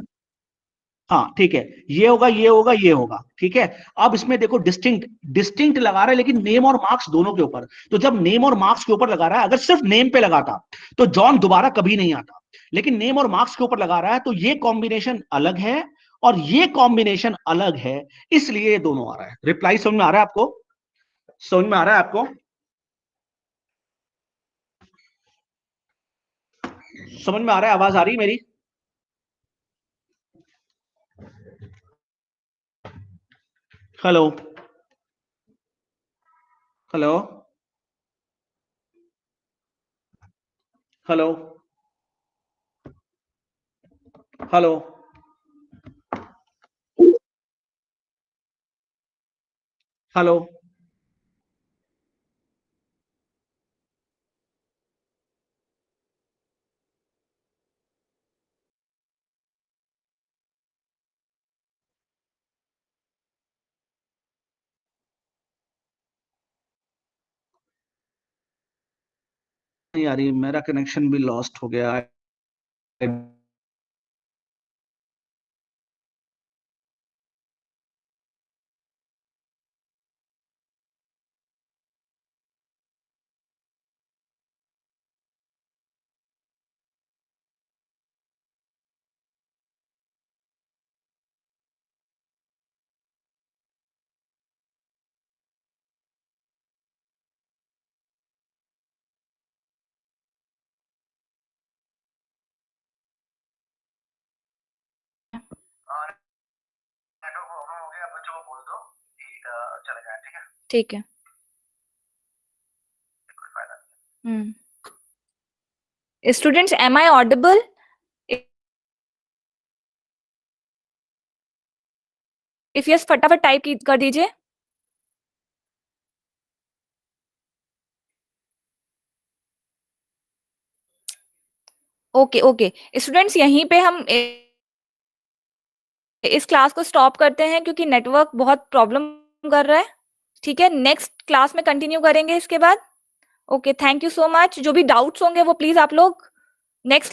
हाँ ठीक है, ये होगा, ये होगा, ये होगा। ठीक है, अब इसमें देखो डिस्टिंक्ट डिस्टिंक्ट लगा रहा है, लेकिन नेम और मार्क्स दोनों के ऊपर। तो जब नेम और मार्क्स के ऊपर लगा रहा है, अगर सिर्फ नेम पे लगाता तो जॉन दोबारा कभी नहीं आता, लेकिन नेम और मार्क्स के ऊपर लगा रहा है, तो ये कॉम्बिनेशन अलग है और ये कॉम्बिनेशन अलग है, इसलिए ये दोनों आ रहा है। रिप्लाई समझ में आ रहा है आपको? समझ में आ रहा है आपको? समझ में आ रहा है? आवाज आ रही है मेरी? Hello, hello, hello, hello, hello. नहीं आ रही, मेरा कनेक्शन भी लॉस्ट हो गया है।
ठीक है। Students, am I audible? If yes फटाफट टाइप कर दीजिए। ओके ओके स्टूडेंट्स, यहीं पे हम इस क्लास को स्टॉप करते हैं क्योंकि नेटवर्क बहुत प्रॉब्लम कर रहा है। ठीक है, नेक्स्ट क्लास में कंटिन्यू करेंगे इसके बाद। Okay, thank you so much. जो भी डाउट्स होंगे वो प्लीज आप लोग नेक्स्ट